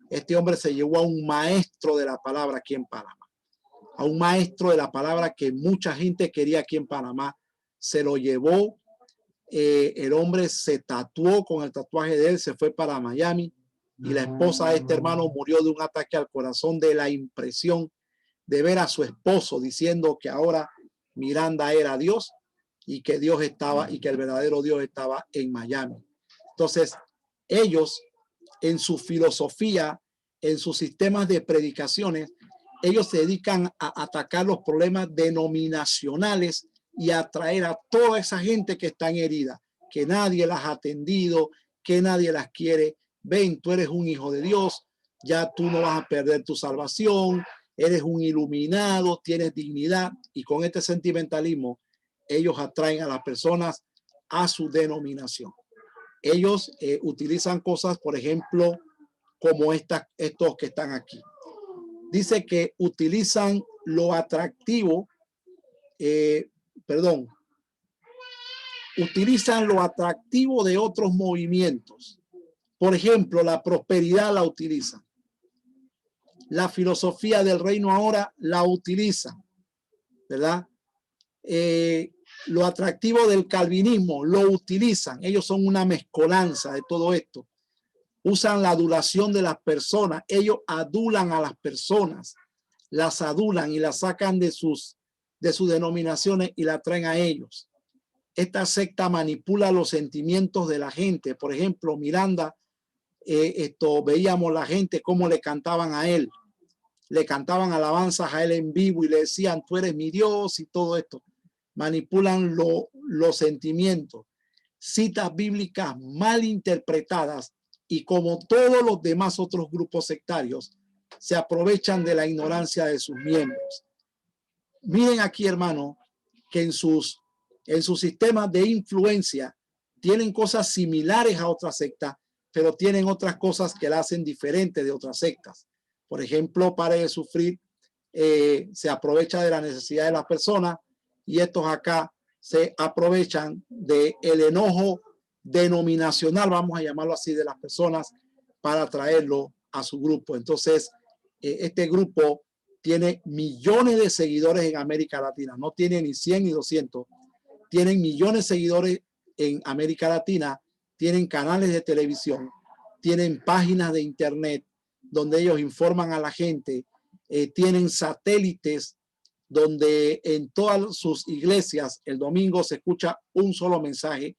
este hombre se llevó a un maestro de la palabra aquí en Panamá, a un maestro de la palabra que mucha gente quería aquí en Panamá. Se lo llevó. El hombre se tatuó con el tatuaje de él, se fue para Miami y la esposa de este hermano murió de un ataque al corazón de la impresión de ver a su esposo diciendo que ahora Miranda era Dios y que Dios estaba y que el verdadero Dios estaba en Miami. Entonces, ellos en su filosofía, en sus sistemas de predicaciones, ellos se dedican a atacar los problemas denominacionales y atraer a toda esa gente que está herida, que nadie las ha atendido, que nadie las quiere. Ven, tú eres un hijo de Dios, ya tú no vas a perder tu salvación, eres un iluminado, tienes dignidad. Y con este sentimentalismo, ellos atraen a las personas a su denominación. Ellos utilizan cosas, por ejemplo, como estos que están aquí. Dice que utilizan lo atractivo, utilizan lo atractivo de otros movimientos. Por ejemplo, la prosperidad la utilizan. La filosofía del reino ahora la utilizan, ¿verdad? Lo atractivo del calvinismo lo utilizan. Ellos son una mezcolanza de todo esto. Usan la adulación de las personas. Ellos adulan a las personas, las adulan y las sacan de sus denominaciones y la traen a ellos. Esta secta manipula los sentimientos de la gente. Por ejemplo, Miranda, veíamos la gente cómo le cantaban a él. Le cantaban alabanzas a él en vivo y le decían, tú eres mi Dios y todo esto. Manipulan los sentimientos. Citas bíblicas mal interpretadas y como todos los demás otros grupos sectarios, se aprovechan de la ignorancia de sus miembros. Miren aquí, hermano, que en sus sistemas de influencia tienen cosas similares a otras sectas, pero tienen otras cosas que la hacen diferente de otras sectas. Por ejemplo, Pare de Sufrir se aprovecha de la necesidad de las personas y estos acá se aprovechan del enojo denominacional, vamos a llamarlo así, de las personas para traerlo a su grupo. Entonces, este grupo tiene millones de seguidores en América Latina. No tiene ni 100 ni 200. Tienen millones de seguidores en América Latina. Tienen canales de televisión. Tienen páginas de internet donde ellos informan a la gente. Tienen satélites donde en todas sus iglesias el domingo se escucha un solo mensaje.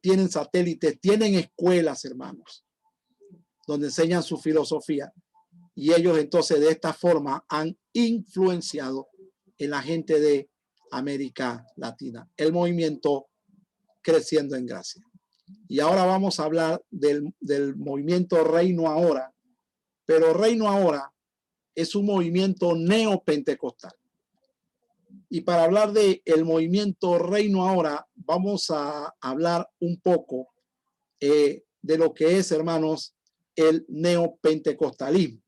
Tienen satélites, tienen escuelas, hermanos, donde enseñan su filosofía. Y ellos entonces de esta forma han influenciado en la gente de América Latina. El movimiento creciendo en gracia. Y ahora vamos a hablar del movimiento Reino Ahora. Pero Reino Ahora es un movimiento neopentecostal. Y para hablar del movimiento Reino Ahora, vamos a hablar un poco de lo que es, hermanos, el neopentecostalismo.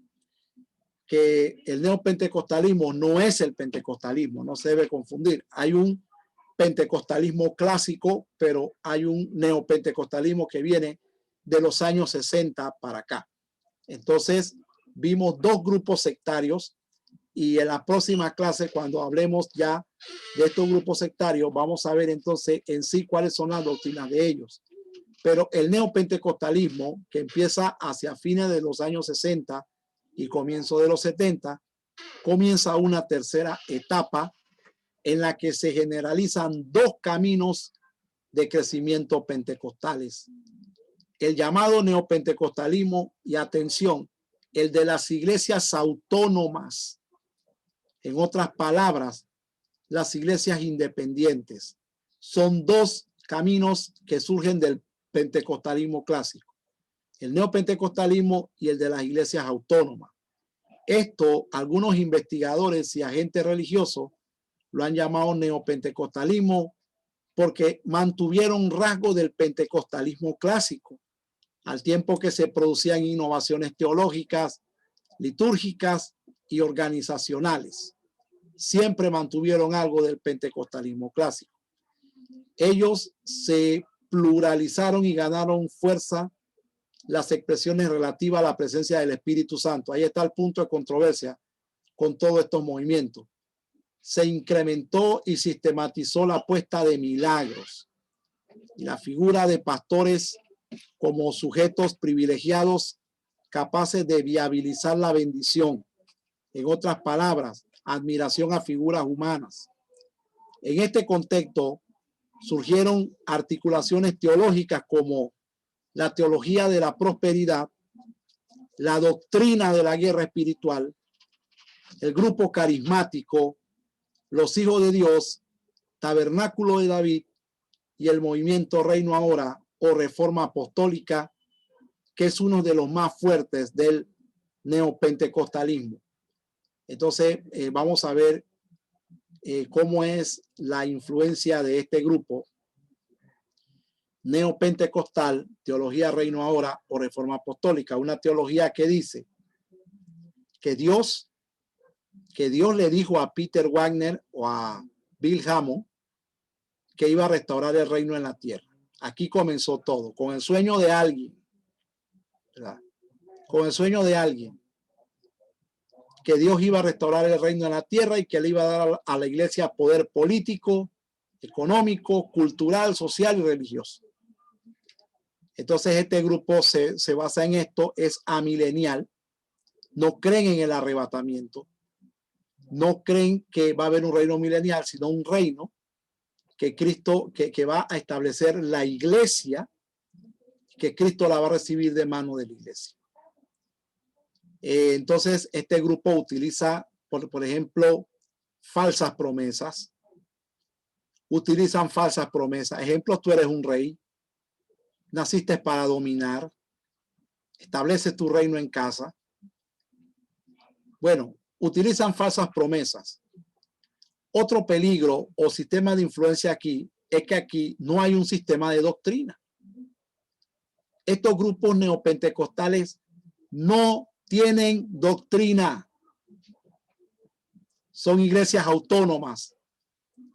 Que el neopentecostalismo no es el pentecostalismo, no se debe confundir. Hay un pentecostalismo clásico, pero hay un neopentecostalismo que viene de los años 60 para acá. Entonces, vimos dos grupos sectarios y en la próxima clase, cuando hablemos ya de estos grupos sectarios, vamos a ver entonces en sí cuáles son las doctrinas de ellos. Pero el neopentecostalismo, que empieza hacia fines de los años 60 y comienzo de los 70, comienza una tercera etapa en la que se generalizan dos caminos de crecimiento pentecostales. El llamado neopentecostalismo y atención, el de las iglesias autónomas. En otras palabras, las iglesias independientes. Son dos caminos que surgen del pentecostalismo clásico. El neopentecostalismo y el de las iglesias autónomas. Esto, algunos investigadores y agentes religiosos lo han llamado neopentecostalismo porque mantuvieron rasgos del pentecostalismo clásico, al tiempo que se producían innovaciones teológicas, litúrgicas y organizacionales. Siempre mantuvieron algo del pentecostalismo clásico. Ellos se pluralizaron y ganaron fuerza las expresiones relativas a la presencia del Espíritu Santo. Ahí está el punto de controversia con todos estos movimientos. Se incrementó y sistematizó la puesta de milagros y la figura de pastores como sujetos privilegiados capaces de viabilizar la bendición. En otras palabras, admiración a figuras humanas. En este contexto surgieron articulaciones teológicas como la teología de la prosperidad, la doctrina de la guerra espiritual, el grupo carismático, los hijos de Dios, tabernáculo de David y el movimiento Reino Ahora o Reforma Apostólica, que es uno de los más fuertes del neopentecostalismo. Entonces, vamos a ver cómo es la influencia de este grupo neopentecostal, teología Reino Ahora o Reforma Apostólica, una teología que dice que Dios que Dios le dijo a Peter Wagner o a Bill Hammond que iba a restaurar el reino en la tierra. Aquí comenzó todo, con el sueño de alguien, ¿verdad? Con el sueño de alguien, que Dios iba a restaurar el reino en la tierra y que le iba a dar a la iglesia poder político, económico, cultural, social y religioso. Entonces este grupo se basa en esto, es amilenial, no creen en el arrebatamiento, no creen que va a haber un reino milenial, sino un reino que Cristo, que va a establecer la iglesia, que Cristo la va a recibir de mano de la iglesia. Entonces este grupo utiliza, por ejemplo, falsas promesas, utilizan falsas promesas. Ejemplos: tú eres un rey, naciste para dominar, estableces tu reino en casa. Bueno, utilizan falsas promesas. Otro peligro o sistema de influencia aquí es que aquí no hay un sistema de doctrina. Estos grupos neopentecostales no tienen doctrina. Son iglesias autónomas.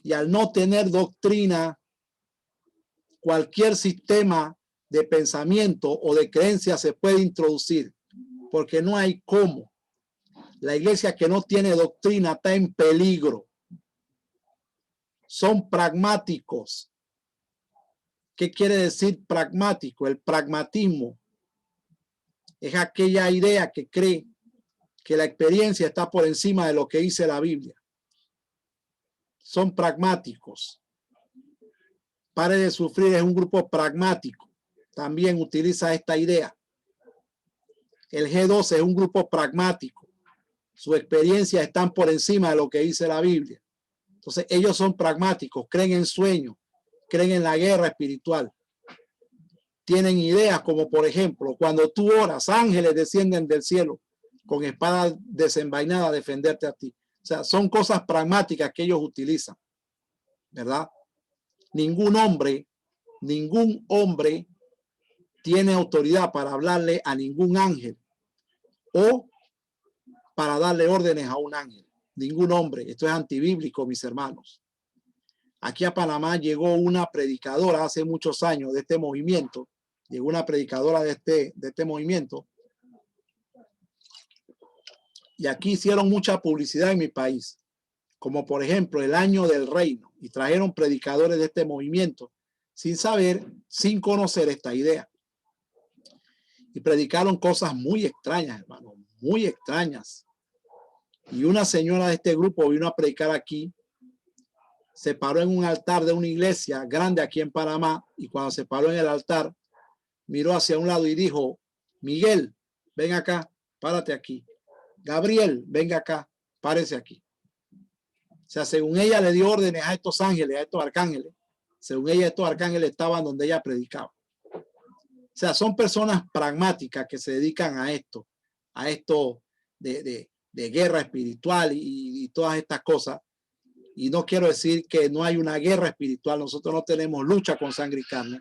Y al no tener doctrina, cualquier sistema de pensamiento o de creencia se puede introducir, porque no hay cómo. La iglesia que no tiene doctrina está en peligro. Son pragmáticos. ¿Qué quiere decir pragmático? El pragmatismo es aquella idea que cree que la experiencia está por encima de lo que dice la Biblia. Son pragmáticos. Pare de Sufrir es un grupo pragmático. También utiliza esta idea. El G12 es un grupo pragmático. Su experiencia está por encima de lo que dice la Biblia. Entonces ellos son pragmáticos, creen en sueños, creen en la guerra espiritual. Tienen ideas como, por ejemplo, cuando tú oras, ángeles descienden del cielo con espadas desenvainadas a defenderte a ti. O sea, son cosas pragmáticas que ellos utilizan, ¿verdad? Ningún hombre tiene autoridad para hablarle a ningún ángel o para darle órdenes a un ángel. Ningún hombre. Esto es antibíblico, mis hermanos. Aquí a Panamá llegó una predicadora hace muchos años de este movimiento. Llegó una predicadora de este movimiento. Y aquí hicieron mucha publicidad en mi país, como por ejemplo el Año del Reino, y trajeron predicadores de este movimiento sin saber, sin conocer esta idea. Y predicaron cosas muy extrañas, hermano, muy extrañas. Y una señora de este grupo vino a predicar aquí, se paró en un altar de una iglesia grande aquí en Panamá, y cuando se paró en el altar, miró hacia un lado y dijo: Miguel, ven acá, párate aquí. Gabriel, venga acá, párese aquí. O sea, según ella le dio órdenes a estos ángeles, a estos arcángeles. Según ella, estos arcángeles estaban donde ella predicaba. O sea, son personas pragmáticas que se dedican a esto de guerra espiritual y todas estas cosas. Y no quiero decir que no hay una guerra espiritual. Nosotros no tenemos lucha con sangre y carne.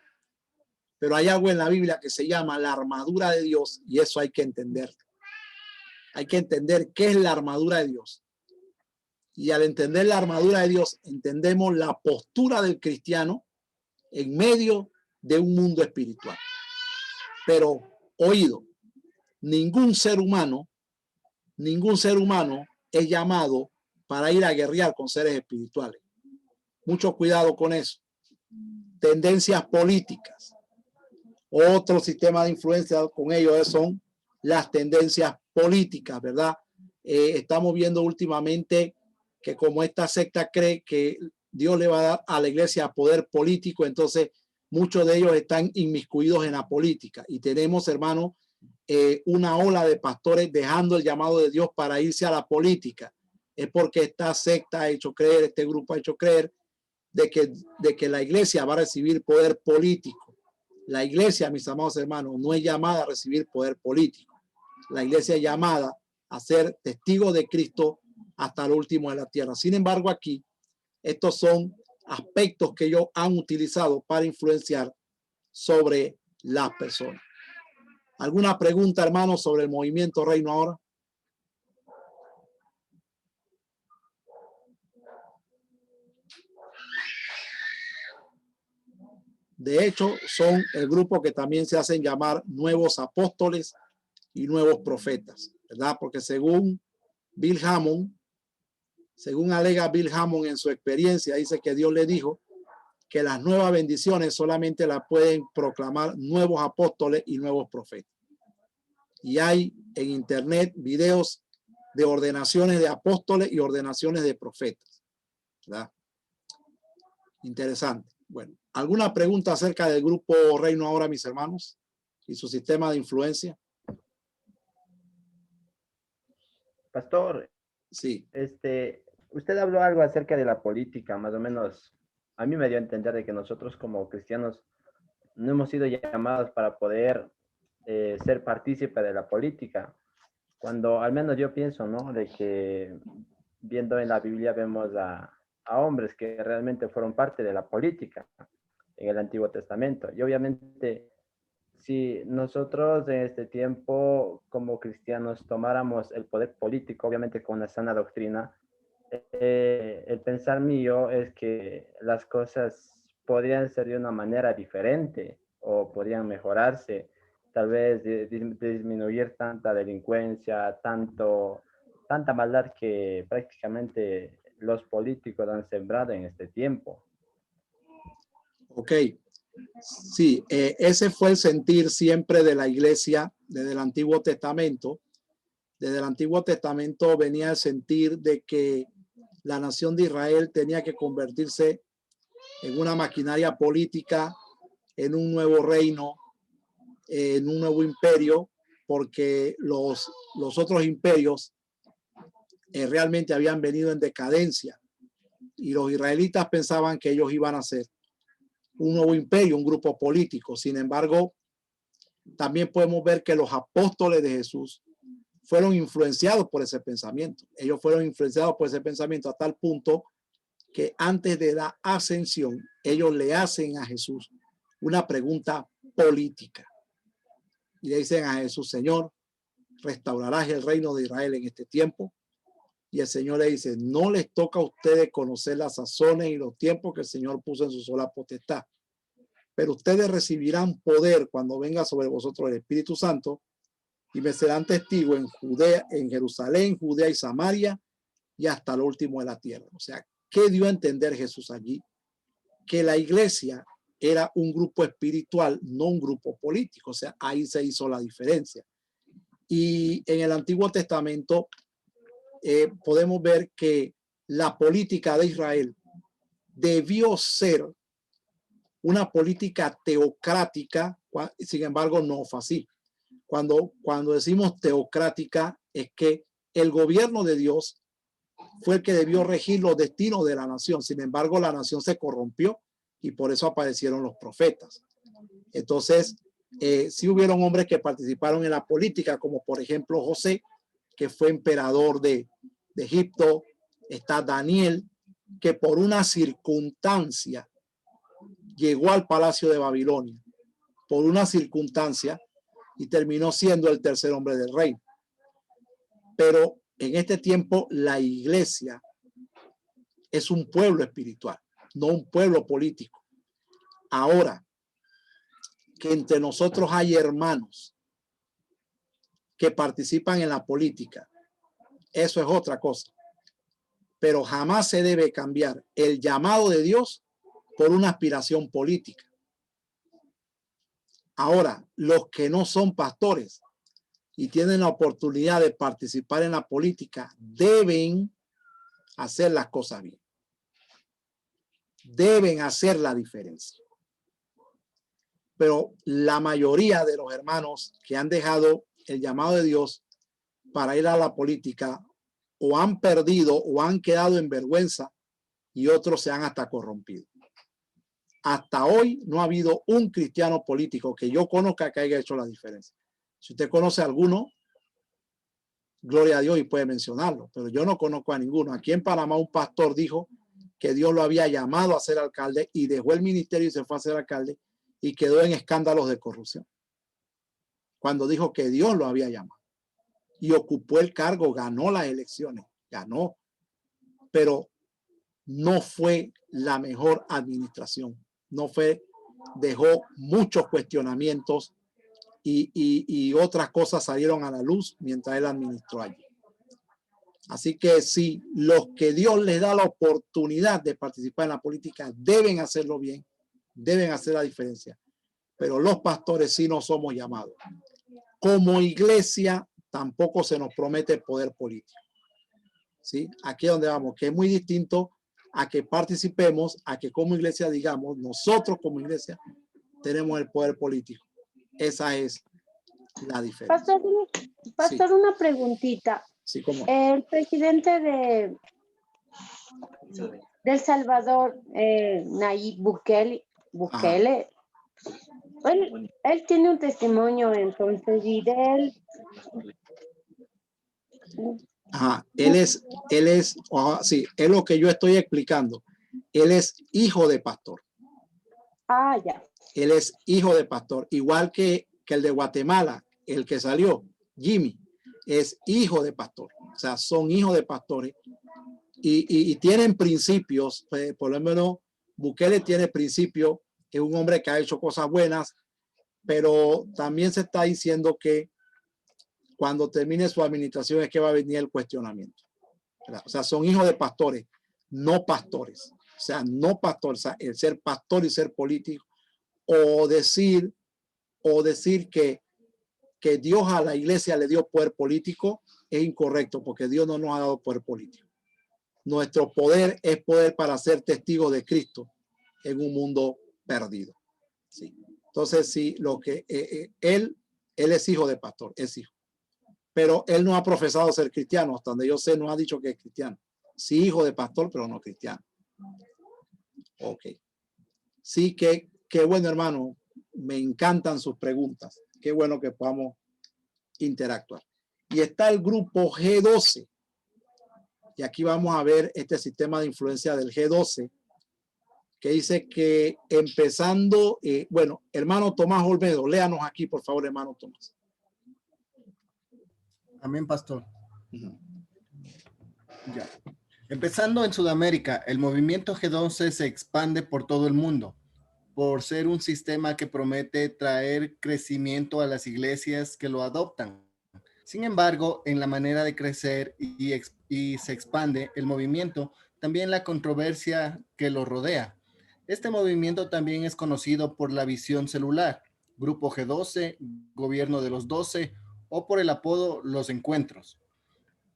Pero hay algo en la Biblia que se llama la armadura de Dios, y eso hay que entender. Hay que entender qué es la armadura de Dios. Y al entender la armadura de Dios, entendemos la postura del cristiano en medio de un mundo espiritual. Pero, oído, ningún ser humano es llamado para ir a guerrear con seres espirituales. Mucho cuidado con eso. Tendencias políticas. Otro sistema de influencia con ellos son las tendencias políticas, ¿verdad? Estamos viendo últimamente que como esta secta cree que Dios le va a dar a la iglesia poder político, entonces muchos de ellos están inmiscuidos en la política. Y tenemos, hermanos, una ola de pastores dejando el llamado de Dios para irse a la política. Es porque esta secta ha hecho creer, este grupo ha hecho creer de que la iglesia va a recibir poder político. La iglesia, mis amados hermanos, no es llamada a recibir poder político. La iglesia es llamada a ser testigo de Cristo hasta lo último de la tierra. Sin embargo, aquí, estos son aspectos que ellos han utilizado para influenciar sobre las personas. ¿Alguna pregunta, hermano, sobre el movimiento Reino ahora? De hecho, son el grupo que también se hacen llamar nuevos apóstoles y nuevos profetas, ¿verdad? Porque según Bill Hammond, según alega Bill Hammond en su experiencia, dice que Dios le dijo que las nuevas bendiciones solamente las pueden proclamar nuevos apóstoles y nuevos profetas. Y hay en internet videos de ordenaciones de apóstoles y ordenaciones de profetas, ¿verdad? Interesante. Bueno, ¿alguna pregunta acerca del grupo Reino Ahora, mis hermanos, y su sistema de influencia? Pastor, Sí. Usted habló algo acerca de la política, más o menos. A mí me dio a entender de que nosotros como cristianos no hemos sido llamados para poder ser partícipe de la política. Cuando al menos yo pienso, ¿no? De que viendo en la Biblia vemos a hombres que realmente fueron parte de la política en el Antiguo Testamento. Y obviamente, si nosotros en este tiempo como cristianos tomáramos el poder político, obviamente con una sana doctrina, el pensar mío es que las cosas podrían ser de una manera diferente o podrían mejorarse, tal vez disminuir tanta delincuencia, tanta maldad que prácticamente los políticos han sembrado en este tiempo. Ok, sí, ese fue el sentir siempre de la iglesia desde el Antiguo Testamento. Desde el Antiguo Testamento venía el sentir de que la nación de Israel tenía que convertirse en una maquinaria política, en un nuevo reino, en un nuevo imperio, porque los otros imperios realmente habían venido en decadencia y los israelitas pensaban que ellos iban a ser un nuevo imperio, un grupo político. Sin embargo, también podemos ver que los apóstoles de Jesús fueron influenciados por ese pensamiento. Ellos fueron influenciados por ese pensamiento a tal punto que antes de la ascensión, ellos le hacen a Jesús una pregunta política. Y le dicen a Jesús: Señor, ¿restaurarás el reino de Israel en este tiempo? Y el Señor le dice: no les toca a ustedes conocer las sazones y los tiempos que el Señor puso en su sola potestad, pero ustedes recibirán poder cuando venga sobre vosotros el Espíritu Santo y me serán testigos en Judea, en Jerusalén, Judea y Samaria y hasta lo último de la tierra. O sea, ¿qué dio a entender Jesús allí? Que la iglesia era un grupo espiritual, no un grupo político. O sea, ahí se hizo la diferencia. Y en el Antiguo Testamento podemos ver que la política de Israel debió ser una política teocrática, sin embargo no fue así. Cuando decimos teocrática es que el gobierno de Dios fue el que debió regir los destinos de la nación. Sin embargo, la nación se corrompió y por eso aparecieron los profetas. Entonces, sí hubieron hombres que participaron en la política, como por ejemplo José, que fue emperador de Egipto. Está Daniel, que por una circunstancia llegó al palacio de Babilonia, por una circunstancia, y terminó siendo el tercer hombre del reino. Pero en este tiempo la iglesia es un pueblo espiritual, no un pueblo político. Ahora, que entre nosotros hay hermanos que participan en la política, eso es otra cosa. Pero jamás se debe cambiar el llamado de Dios por una aspiración política. Ahora, los que no son pastores y tienen la oportunidad de participar en la política deben hacer las cosas bien. Deben hacer la diferencia. Pero la mayoría de los hermanos que han dejado el llamado de Dios para ir a la política o han perdido o han quedado en vergüenza y otros se han hasta corrompido. Hasta hoy no ha habido un cristiano político que yo conozca que haya hecho la diferencia. Si usted conoce a alguno, gloria a Dios y puede mencionarlo, pero yo no conozco a ninguno. Aquí en Panamá un pastor dijo que Dios lo había llamado a ser alcalde y dejó el ministerio y se fue a ser alcalde y quedó en escándalos de corrupción. Cuando dijo que Dios lo había llamado y ocupó el cargo, ganó las elecciones, ganó, pero no fue la mejor administración. No fue dejó muchos cuestionamientos y otras cosas salieron a la luz mientras él administró allí. Así que sí, los que Dios les da la oportunidad de participar en la política deben hacerlo bien, deben hacer la diferencia. Pero los pastores sí no somos llamados. Como iglesia tampoco se nos promete poder político. ¿Sí? Aquí es donde vamos, que es muy distinto a que participemos, a que como iglesia digamos, nosotros como iglesia tenemos el poder político. Esa es la diferencia. Pastor, sí. Una preguntita. Sí, ¿cómo? El presidente de El Salvador, Nayib Bukele, él tiene un testimonio entonces y de él. Ajá, él es, sí, es lo que yo estoy explicando. Él es hijo de pastor. Ah, ya. Él es hijo de pastor, igual que el de Guatemala, el que salió, Jimmy, es hijo de pastor. O sea, son hijos de pastores y tienen principios. Por lo menos Bukele tiene principios, es un hombre que ha hecho cosas buenas, pero también se está diciendo que cuando termine su administración es que va a venir el cuestionamiento. ¿Verdad? O sea, son hijos de pastores, no pastores. O sea, no pastores, o sea, el ser pastor y ser político, o decir que Dios a la iglesia le dio poder político es incorrecto, porque Dios no nos ha dado poder político. Nuestro poder es poder para ser testigos de Cristo en un mundo perdido. Sí. Entonces, sí, lo que él es hijo de pastor, es hijo. Pero él no ha profesado ser cristiano, hasta donde yo sé, no ha dicho que es cristiano. Sí, hijo de pastor, pero no cristiano. Ok. Sí, qué bueno, hermano. Me encantan sus preguntas. Qué bueno que podamos interactuar. Y está el grupo G12. Y aquí vamos a ver este sistema de influencia del G12, que dice que empezando, bueno, hermano Tomás Olmedo, léanos aquí, por favor, hermano Tomás. Amén, pastor. Ya. Empezando en Sudamérica, el movimiento G12 se expande por todo el mundo, por ser un sistema que promete traer crecimiento a las iglesias que lo adoptan. Sin embargo, en la manera de crecer y se expande el movimiento, también la controversia que lo rodea. Este movimiento también es conocido por la visión celular, Grupo G12, Gobierno de los 12, o por el apodo Los Encuentros.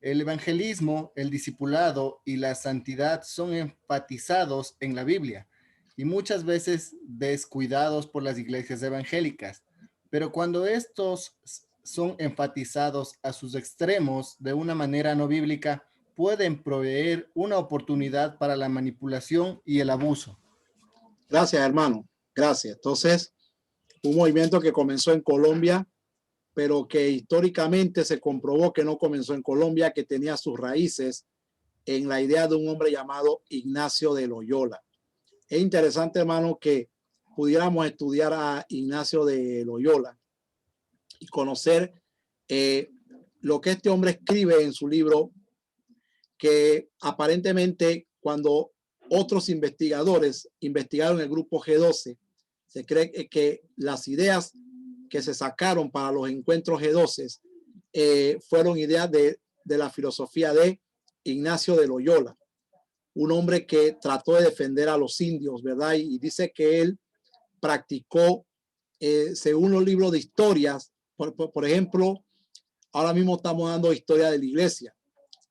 El evangelismo, el discipulado y la santidad son enfatizados en la Biblia y muchas veces descuidados por las iglesias evangélicas. Pero cuando estos son enfatizados a sus extremos de una manera no bíblica, pueden proveer una oportunidad para la manipulación y el abuso. Gracias, hermano. Gracias. Entonces, un movimiento que comenzó en Colombia, pero que históricamente se comprobó que no comenzó en Colombia, que tenía sus raíces en la idea de un hombre llamado Ignacio de Loyola. Es interesante, hermano, que pudiéramos estudiar a Ignacio de Loyola y conocer lo que este hombre escribe en su libro, que aparentemente cuando otros investigadores investigaron el grupo G12, se cree que las ideas que se sacaron para los encuentros G12 fueron ideas de la filosofía de Ignacio de Loyola, un hombre que trató de defender a los indios, ¿verdad? Y dice que él practicó, según los libros de historias, por ejemplo, ahora mismo estamos dando historia de la iglesia.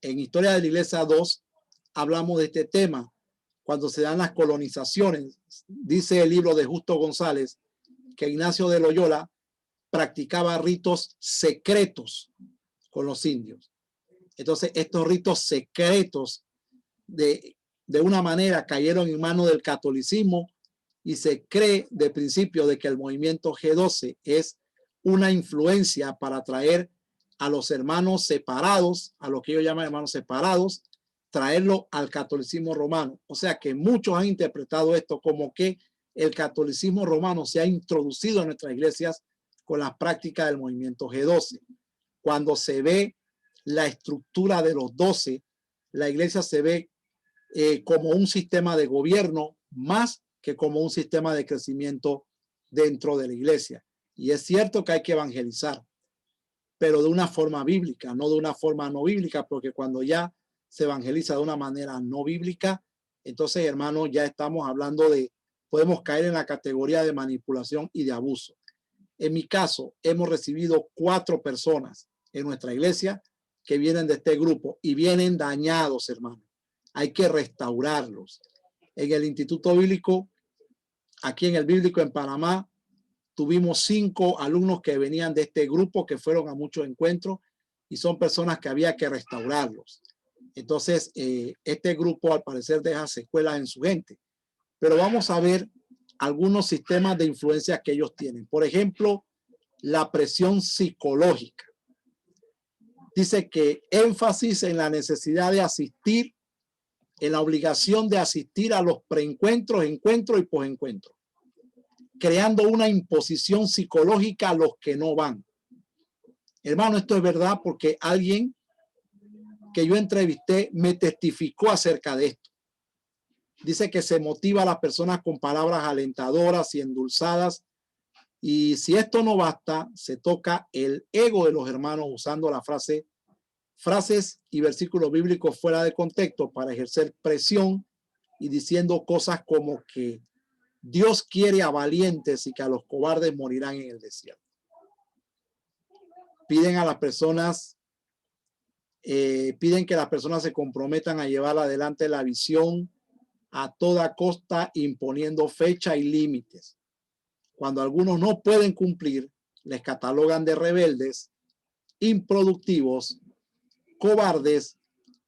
En Historia de la Iglesia 2 hablamos de este tema, cuando se dan las colonizaciones. Dice el libro de Justo González que Ignacio de Loyola practicaba ritos secretos con los indios. Entonces, estos ritos secretos de una manera cayeron en manos del catolicismo y se cree de principio de que el movimiento G12 es una influencia para traer a los hermanos separados, a lo que ellos llaman hermanos separados, traerlo al catolicismo romano. O sea que muchos han interpretado esto como que el catolicismo romano se ha introducido en nuestras iglesias con las prácticas del movimiento G12. Cuando se ve la estructura de los 12, la iglesia se ve como un sistema de gobierno más que como un sistema de crecimiento dentro de la iglesia. Y es cierto que hay que evangelizar, pero de una forma bíblica, no de una forma no bíblica, porque cuando ya se evangeliza de una manera no bíblica, entonces, hermanos, ya estamos hablando de, podemos caer en la categoría de manipulación y de abuso. En mi caso, hemos recibido 4 personas en nuestra iglesia que vienen de este grupo y vienen dañados, hermanos. Hay que restaurarlos. En el Instituto Bíblico, aquí en el Bíblico en Panamá, tuvimos 5 alumnos que venían de este grupo que fueron a muchos encuentros y son personas que había que restaurarlos. Entonces, este grupo al parecer deja secuelas en su gente. Pero vamos a ver algunos sistemas de influencia que ellos tienen. Por ejemplo, la presión psicológica. Dice que énfasis en la necesidad de asistir, en la obligación de asistir a los preencuentros, encuentros y posencuentros, creando una imposición psicológica a los que no van. Hermano, esto es verdad porque alguien que yo entrevisté me testificó acerca de esto. Dice que se motiva a las personas con palabras alentadoras y endulzadas. Y si esto no basta, se toca el ego de los hermanos usando la frases y versículos bíblicos fuera de contexto para ejercer presión y diciendo cosas como que Dios quiere a valientes y que a los cobardes morirán en el desierto. Piden a las personas, piden que las personas se comprometan a llevar adelante la visión a toda costa, imponiendo fecha y límites. Cuando algunos no pueden cumplir, les catalogan de rebeldes, improductivos, cobardes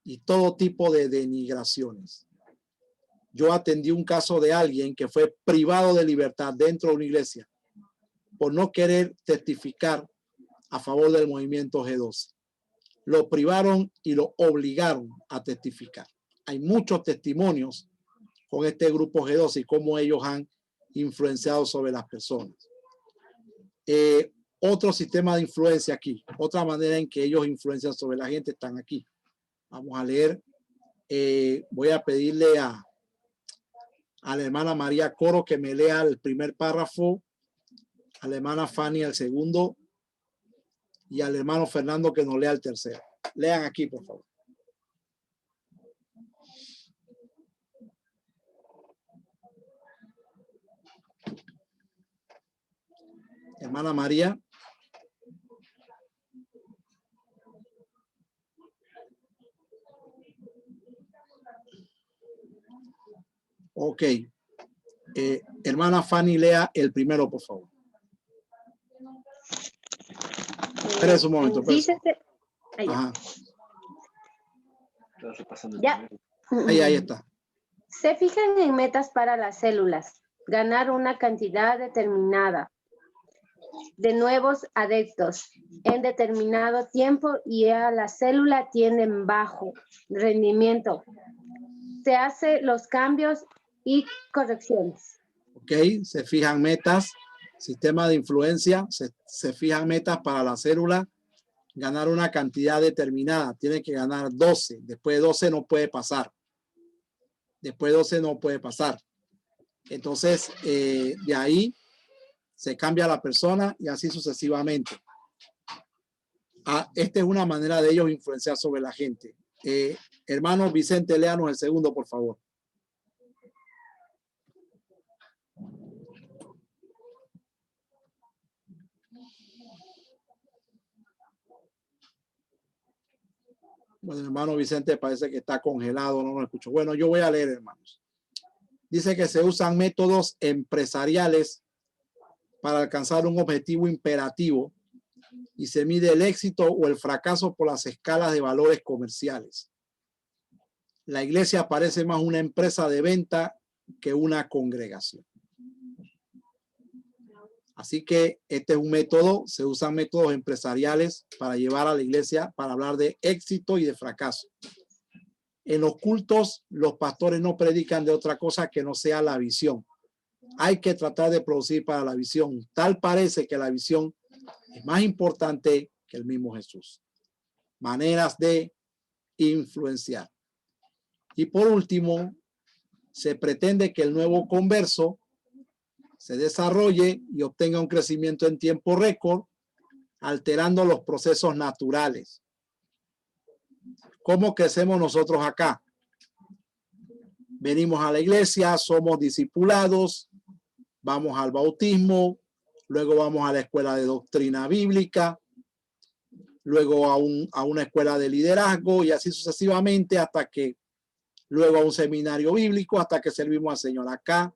y todo tipo de denigraciones. Yo atendí un caso de alguien que fue privado de libertad dentro de una iglesia por no querer testificar a favor del movimiento G12. Lo privaron y lo obligaron a testificar. Hay muchos testimonios con este grupo G12 y cómo ellos han influenciado sobre las personas. Otro sistema de influencia aquí, otra manera en que ellos influencian sobre la gente están aquí. Vamos a leer. Voy a pedirle a la hermana María Coro que me lea el primer párrafo, a la hermana Fanny el segundo y al hermano Fernando que nos lea el tercero. Lean aquí, por favor. Hermana María. Ok. Hermana Fanny, lea el primero, por favor. Espera un momento. Ajá. Ya. Ahí está. Se fijan en metas para las células. Ganar una cantidad determinada de nuevos adeptos en determinado tiempo y a la célula tienen bajo rendimiento. Se hacen los cambios y correcciones. Ok, se fijan metas, sistema de influencia, se fijan metas para la célula, ganar una cantidad determinada, tiene que ganar 12, después de 12 no puede pasar. Después de 12 no puede pasar. Entonces, de ahí se cambia la persona y así sucesivamente. Esta es una manera de ellos influenciar sobre la gente. Hermano Vicente, léanos el segundo, por favor. Bueno, hermano Vicente parece que está congelado, no lo escucho. Bueno, yo voy a leer, hermanos. Dice que se usan métodos empresariales para alcanzar un objetivo imperativo y se mide el éxito o el fracaso por las escalas de valores comerciales. La iglesia parece más una empresa de venta que una congregación. Así que este es un método, se usan métodos empresariales para llevar a la iglesia, para hablar de éxito y de fracaso. En los cultos, los pastores no predican de otra cosa que no sea la visión. Hay que tratar de producir para la visión. Tal parece que la visión es más importante que el mismo Jesús. Maneras de influenciar. Y por último, se pretende que el nuevo converso se desarrolle y obtenga un crecimiento en tiempo récord, alterando los procesos naturales. ¿Cómo crecemos nosotros acá? Venimos a la iglesia, somos discipulados, vamos al bautismo, luego vamos a la escuela de doctrina bíblica, luego a una escuela de liderazgo y así sucesivamente hasta que luego a un seminario bíblico, hasta que servimos al Señor. Acá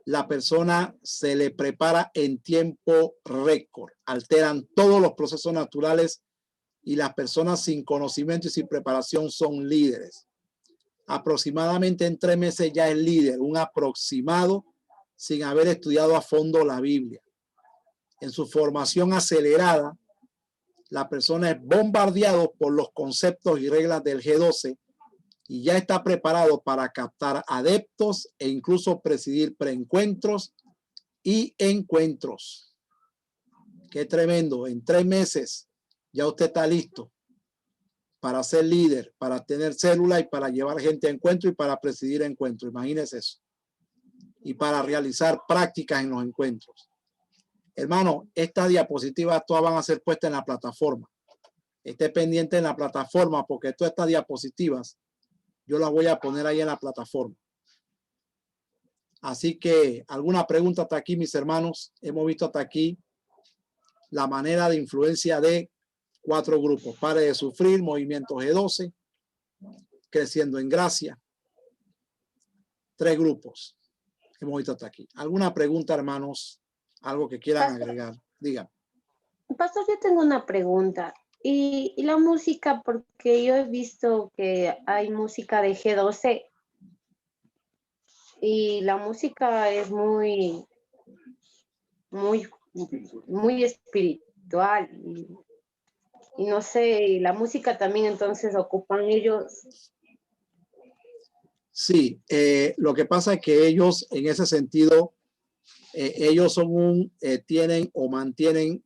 la persona se le prepara en tiempo récord, alteran todos los procesos naturales y las personas sin conocimiento y sin preparación son líderes. Aproximadamente en 3 meses ya es líder, un aproximado sin haber estudiado a fondo la Biblia. En su formación acelerada, la persona es bombardeado por los conceptos y reglas del G12 y ya está preparado para captar adeptos e incluso presidir preencuentros y encuentros. Qué tremendo. En 3 meses ya usted está listo para ser líder, para tener célula y para llevar gente a encuentro y para presidir encuentros. Imagínese eso. Y para realizar prácticas en los encuentros. Hermano, estas diapositivas todas van a ser puestas en la plataforma. Esté pendiente en la plataforma porque todas estas diapositivas yo las voy a poner ahí en la plataforma. Así que, ¿alguna pregunta hasta aquí, mis hermanos? Hemos visto hasta aquí la manera de influencia de 4 grupos. Pare de sufrir, movimiento G12, creciendo en gracia. 3 grupos. Hemos visto hasta aquí. ¿Alguna pregunta, hermanos? ¿Algo que quieran agregar? Digan. Pastor, yo tengo una pregunta. Y la música, porque yo he visto que hay música de G12 y la música es muy espiritual y no sé, la música también entonces ocupan ellos. Sí, lo que pasa es que ellos en ese sentido, ellos son tienen o mantienen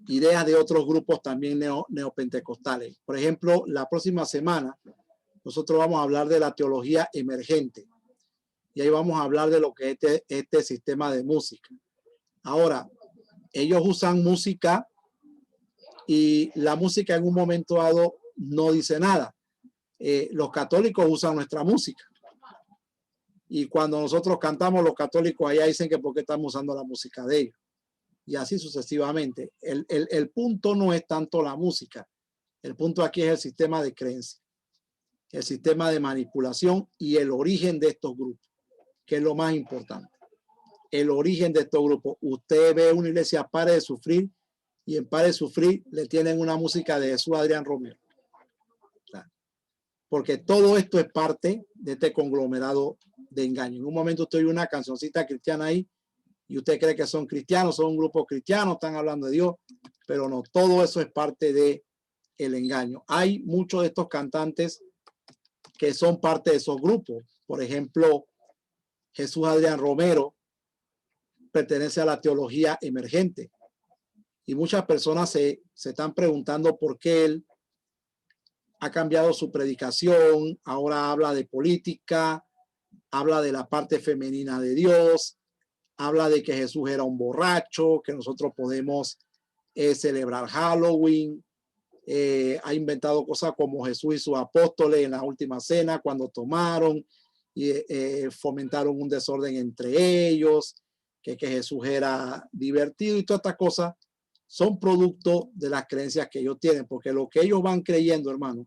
ideas de otros grupos también neopentecostales. Por ejemplo, la próxima semana nosotros vamos a hablar de la teología emergente y ahí vamos a hablar de lo que es este sistema de música. Ahora, ellos usan música y la música en un momento dado no dice nada. Los católicos usan nuestra música y cuando nosotros cantamos, los católicos allá dicen que por qué estamos usando la música de ellos. Y así sucesivamente. El punto no es tanto la música. El punto aquí es el sistema de creencia, el sistema de manipulación y el origen de estos grupos, que es lo más importante. El origen de estos grupos. Usted ve una iglesia Pare de Sufrir y en Pare de Sufrir le tienen una música de Jesús Adrián Romero. Porque todo esto es parte de este conglomerado de engaño. En un momento usted oye una cancioncita cristiana ahí y usted cree que son cristianos, son un grupo cristiano, están hablando de Dios, pero no, todo eso es parte de el engaño. Hay muchos de estos cantantes que son parte de esos grupos. Por ejemplo, Jesús Adrián Romero pertenece a la teología emergente y muchas personas se están preguntando por qué él ha cambiado su predicación, ahora habla de política, habla de la parte femenina de Dios, habla de que Jesús era un borracho, que nosotros podemos celebrar Halloween, ha inventado cosas como Jesús y sus apóstoles en la última cena cuando tomaron y fomentaron un desorden entre ellos, que Jesús era divertido y todas estas cosas son producto de las creencias que ellos tienen, porque lo que ellos van creyendo, hermano,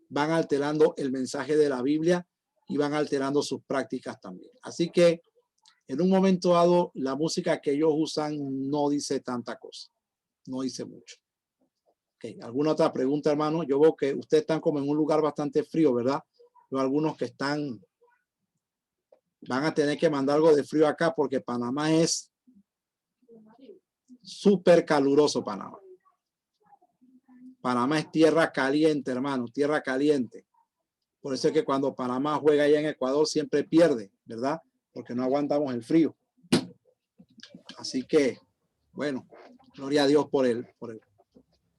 van alterando el mensaje de la Biblia y van alterando sus prácticas también. Así que en un momento dado, la música que ellos usan no dice tanta cosa, no dice mucho. Okay. ¿Alguna otra pregunta, hermano? Yo veo que ustedes están como en un lugar bastante frío, ¿verdad? Veo algunos que van a tener que mandar algo de frío acá porque Panamá es súper caluroso, Panamá. Panamá es tierra caliente, hermano, tierra caliente. Por eso es que cuando Panamá juega allá en Ecuador siempre pierde, ¿verdad? Porque no aguantamos el frío. Así que, bueno, gloria a Dios por él.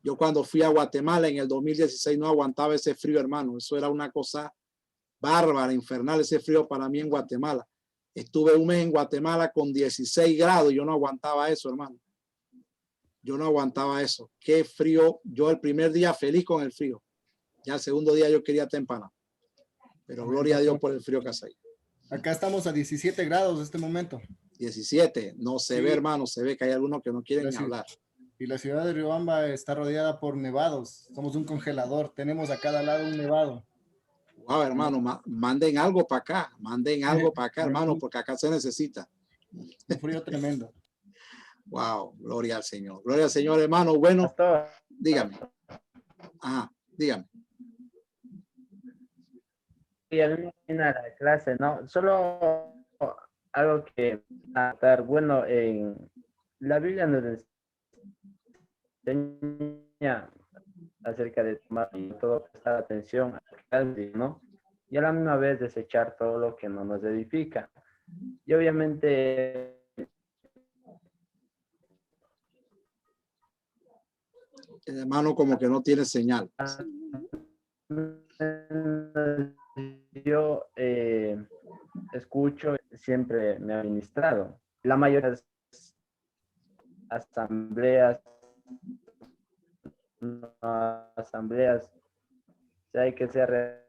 Yo cuando fui a Guatemala en el 2016 no aguantaba ese frío, hermano. Eso era una cosa bárbara, infernal, ese frío para mí en Guatemala. Estuve un mes en Guatemala con 16 grados. Yo no aguantaba eso, hermano. Yo no aguantaba eso. Qué frío. Yo el primer día feliz con el frío. Ya el segundo día yo quería tempana. Pero gloria a Dios por el frío que hace ahí. Acá estamos a 17 grados en este momento. 17. No se ve, hermano. Se ve que hay algunos que no quieren ni hablar. Y la ciudad de Riobamba está rodeada por nevados. Somos un congelador. Tenemos a cada lado un nevado. Wow, hermano, manden algo para acá. Manden algo para acá, hermano, porque acá se necesita. Un frío tremendo. Wow, gloria al Señor. Gloria al Señor, hermano. Bueno, Pastor, dígame. Ajá, dígame. y al terminar la clase, ¿no? Solo algo que estar bueno en la Biblia nos enseña acerca de tomar y todo, prestar atención, ¿no? Y a la misma vez desechar todo lo que no nos edifica. Y obviamente El hermano como que no tiene señal. yo escucho, siempre me ha ministrado. La mayoría de las asambleas, si hay que ser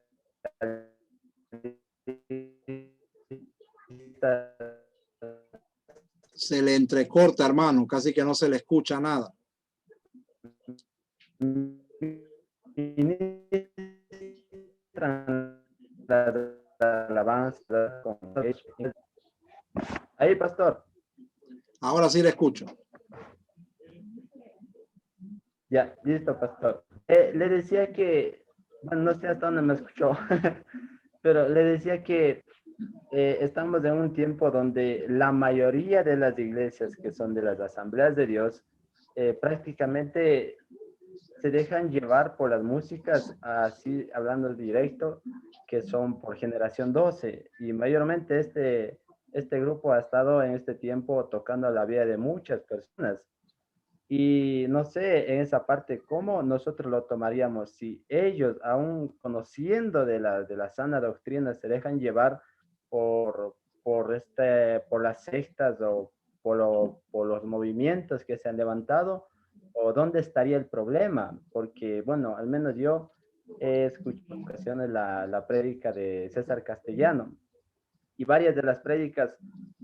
realista. Se le entrecorta, hermano, casi que no se le escucha nada. Ahí, pastor. Ahora sí le escucho. Ya, listo, pastor. Le decía que, bueno, no sé hasta dónde me escuchó, pero le decía que estamos en un tiempo donde la mayoría de las iglesias que son de las asambleas de Dios prácticamente se dejan llevar por las músicas, así hablando directo, que son por generación 12. Y mayormente este grupo ha estado en este tiempo tocando la vida de muchas personas. Y no sé, en esa parte, ¿cómo nosotros lo tomaríamos si ellos, aún conociendo de la sana doctrina, se dejan llevar por las sectas o por los movimientos que se han levantado? ¿O dónde estaría el problema? Porque, bueno, al menos yo he escuchado en ocasiones la prédica de César Castellano, y varias de las prédicas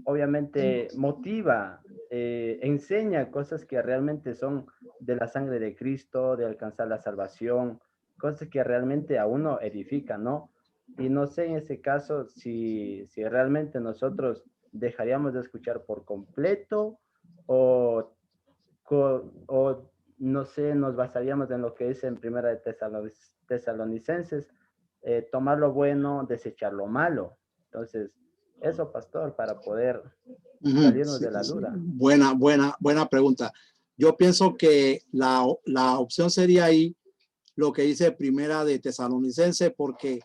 obviamente motiva, enseña cosas que realmente son de la sangre de Cristo, de alcanzar la salvación, cosas que realmente a uno edifican, ¿no? Y no sé en ese caso si realmente nosotros dejaríamos de escuchar por completo o no sé, nos basaríamos en lo que dice en Primera de Tesalonicenses, tomar lo bueno, desechar lo malo. Entonces, eso, pastor, para poder salirnos de la duda. Buena pregunta. Yo pienso que la opción sería ahí lo que dice Primera de Tesalonicenses, porque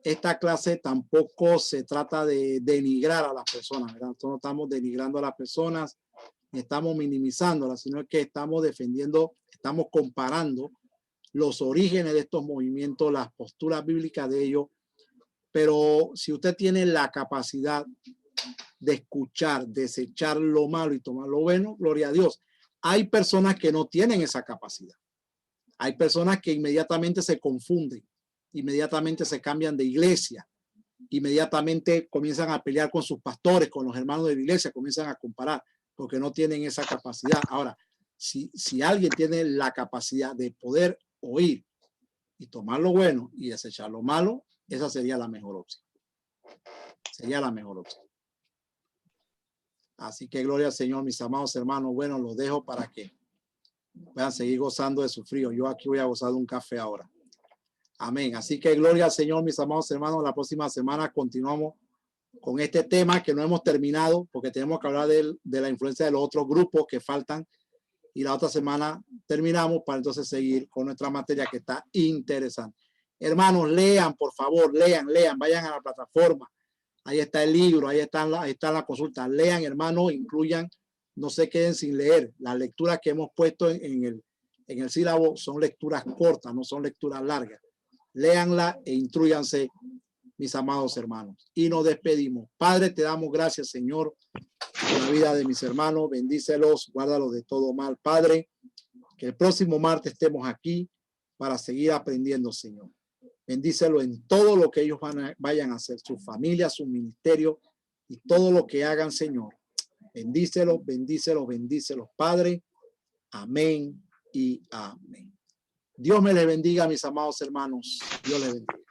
esta clase tampoco se trata de denigrar a las personas, ¿verdad? Nosotros no estamos denigrando a las personas, ni estamos minimizándolas, sino que estamos defendiendo, estamos comparando los orígenes de estos movimientos, las posturas bíblicas de ellos. Pero si usted tiene la capacidad de escuchar, desechar lo malo y tomar lo bueno, gloria a Dios. Hay personas que no tienen esa capacidad. Hay personas que inmediatamente se confunden, inmediatamente se cambian de iglesia, inmediatamente comienzan a pelear con sus pastores, con los hermanos de la iglesia, comienzan a comparar porque no tienen esa capacidad. Ahora, si alguien tiene la capacidad de poder oír y tomar lo bueno y desechar lo malo, esa sería la mejor opción. Sería la mejor opción. Así que gloria al Señor, mis amados hermanos. Bueno, los dejo para que puedan seguir gozando de su frío. Yo aquí voy a gozar de un café ahora. Amén. Así que gloria al Señor, mis amados hermanos. La próxima semana continuamos con este tema que no hemos terminado porque tenemos que hablar de la influencia de los otros grupos que faltan. Y la otra semana terminamos para entonces seguir con nuestra materia que está interesante. Hermanos, lean, por favor, lean, vayan a la plataforma. Ahí está el libro, ahí está la consulta. Lean, hermanos, incluyan, no se queden sin leer. Las lecturas que hemos puesto en el sílabo son lecturas cortas, no son lecturas largas. Léanla e instruyanse mis amados hermanos. Y nos despedimos. Padre, te damos gracias, Señor, por la vida de mis hermanos. Bendícelos, guárdalos de todo mal. Padre, que el próximo martes estemos aquí para seguir aprendiendo, Señor. Bendícelo en todo lo que ellos vayan a hacer, su familia, su ministerio y todo lo que hagan, Señor. Bendícelos, bendícelos, bendícelos, Padre. Amén y amén. Dios me les bendiga, mis amados hermanos. Dios les bendiga.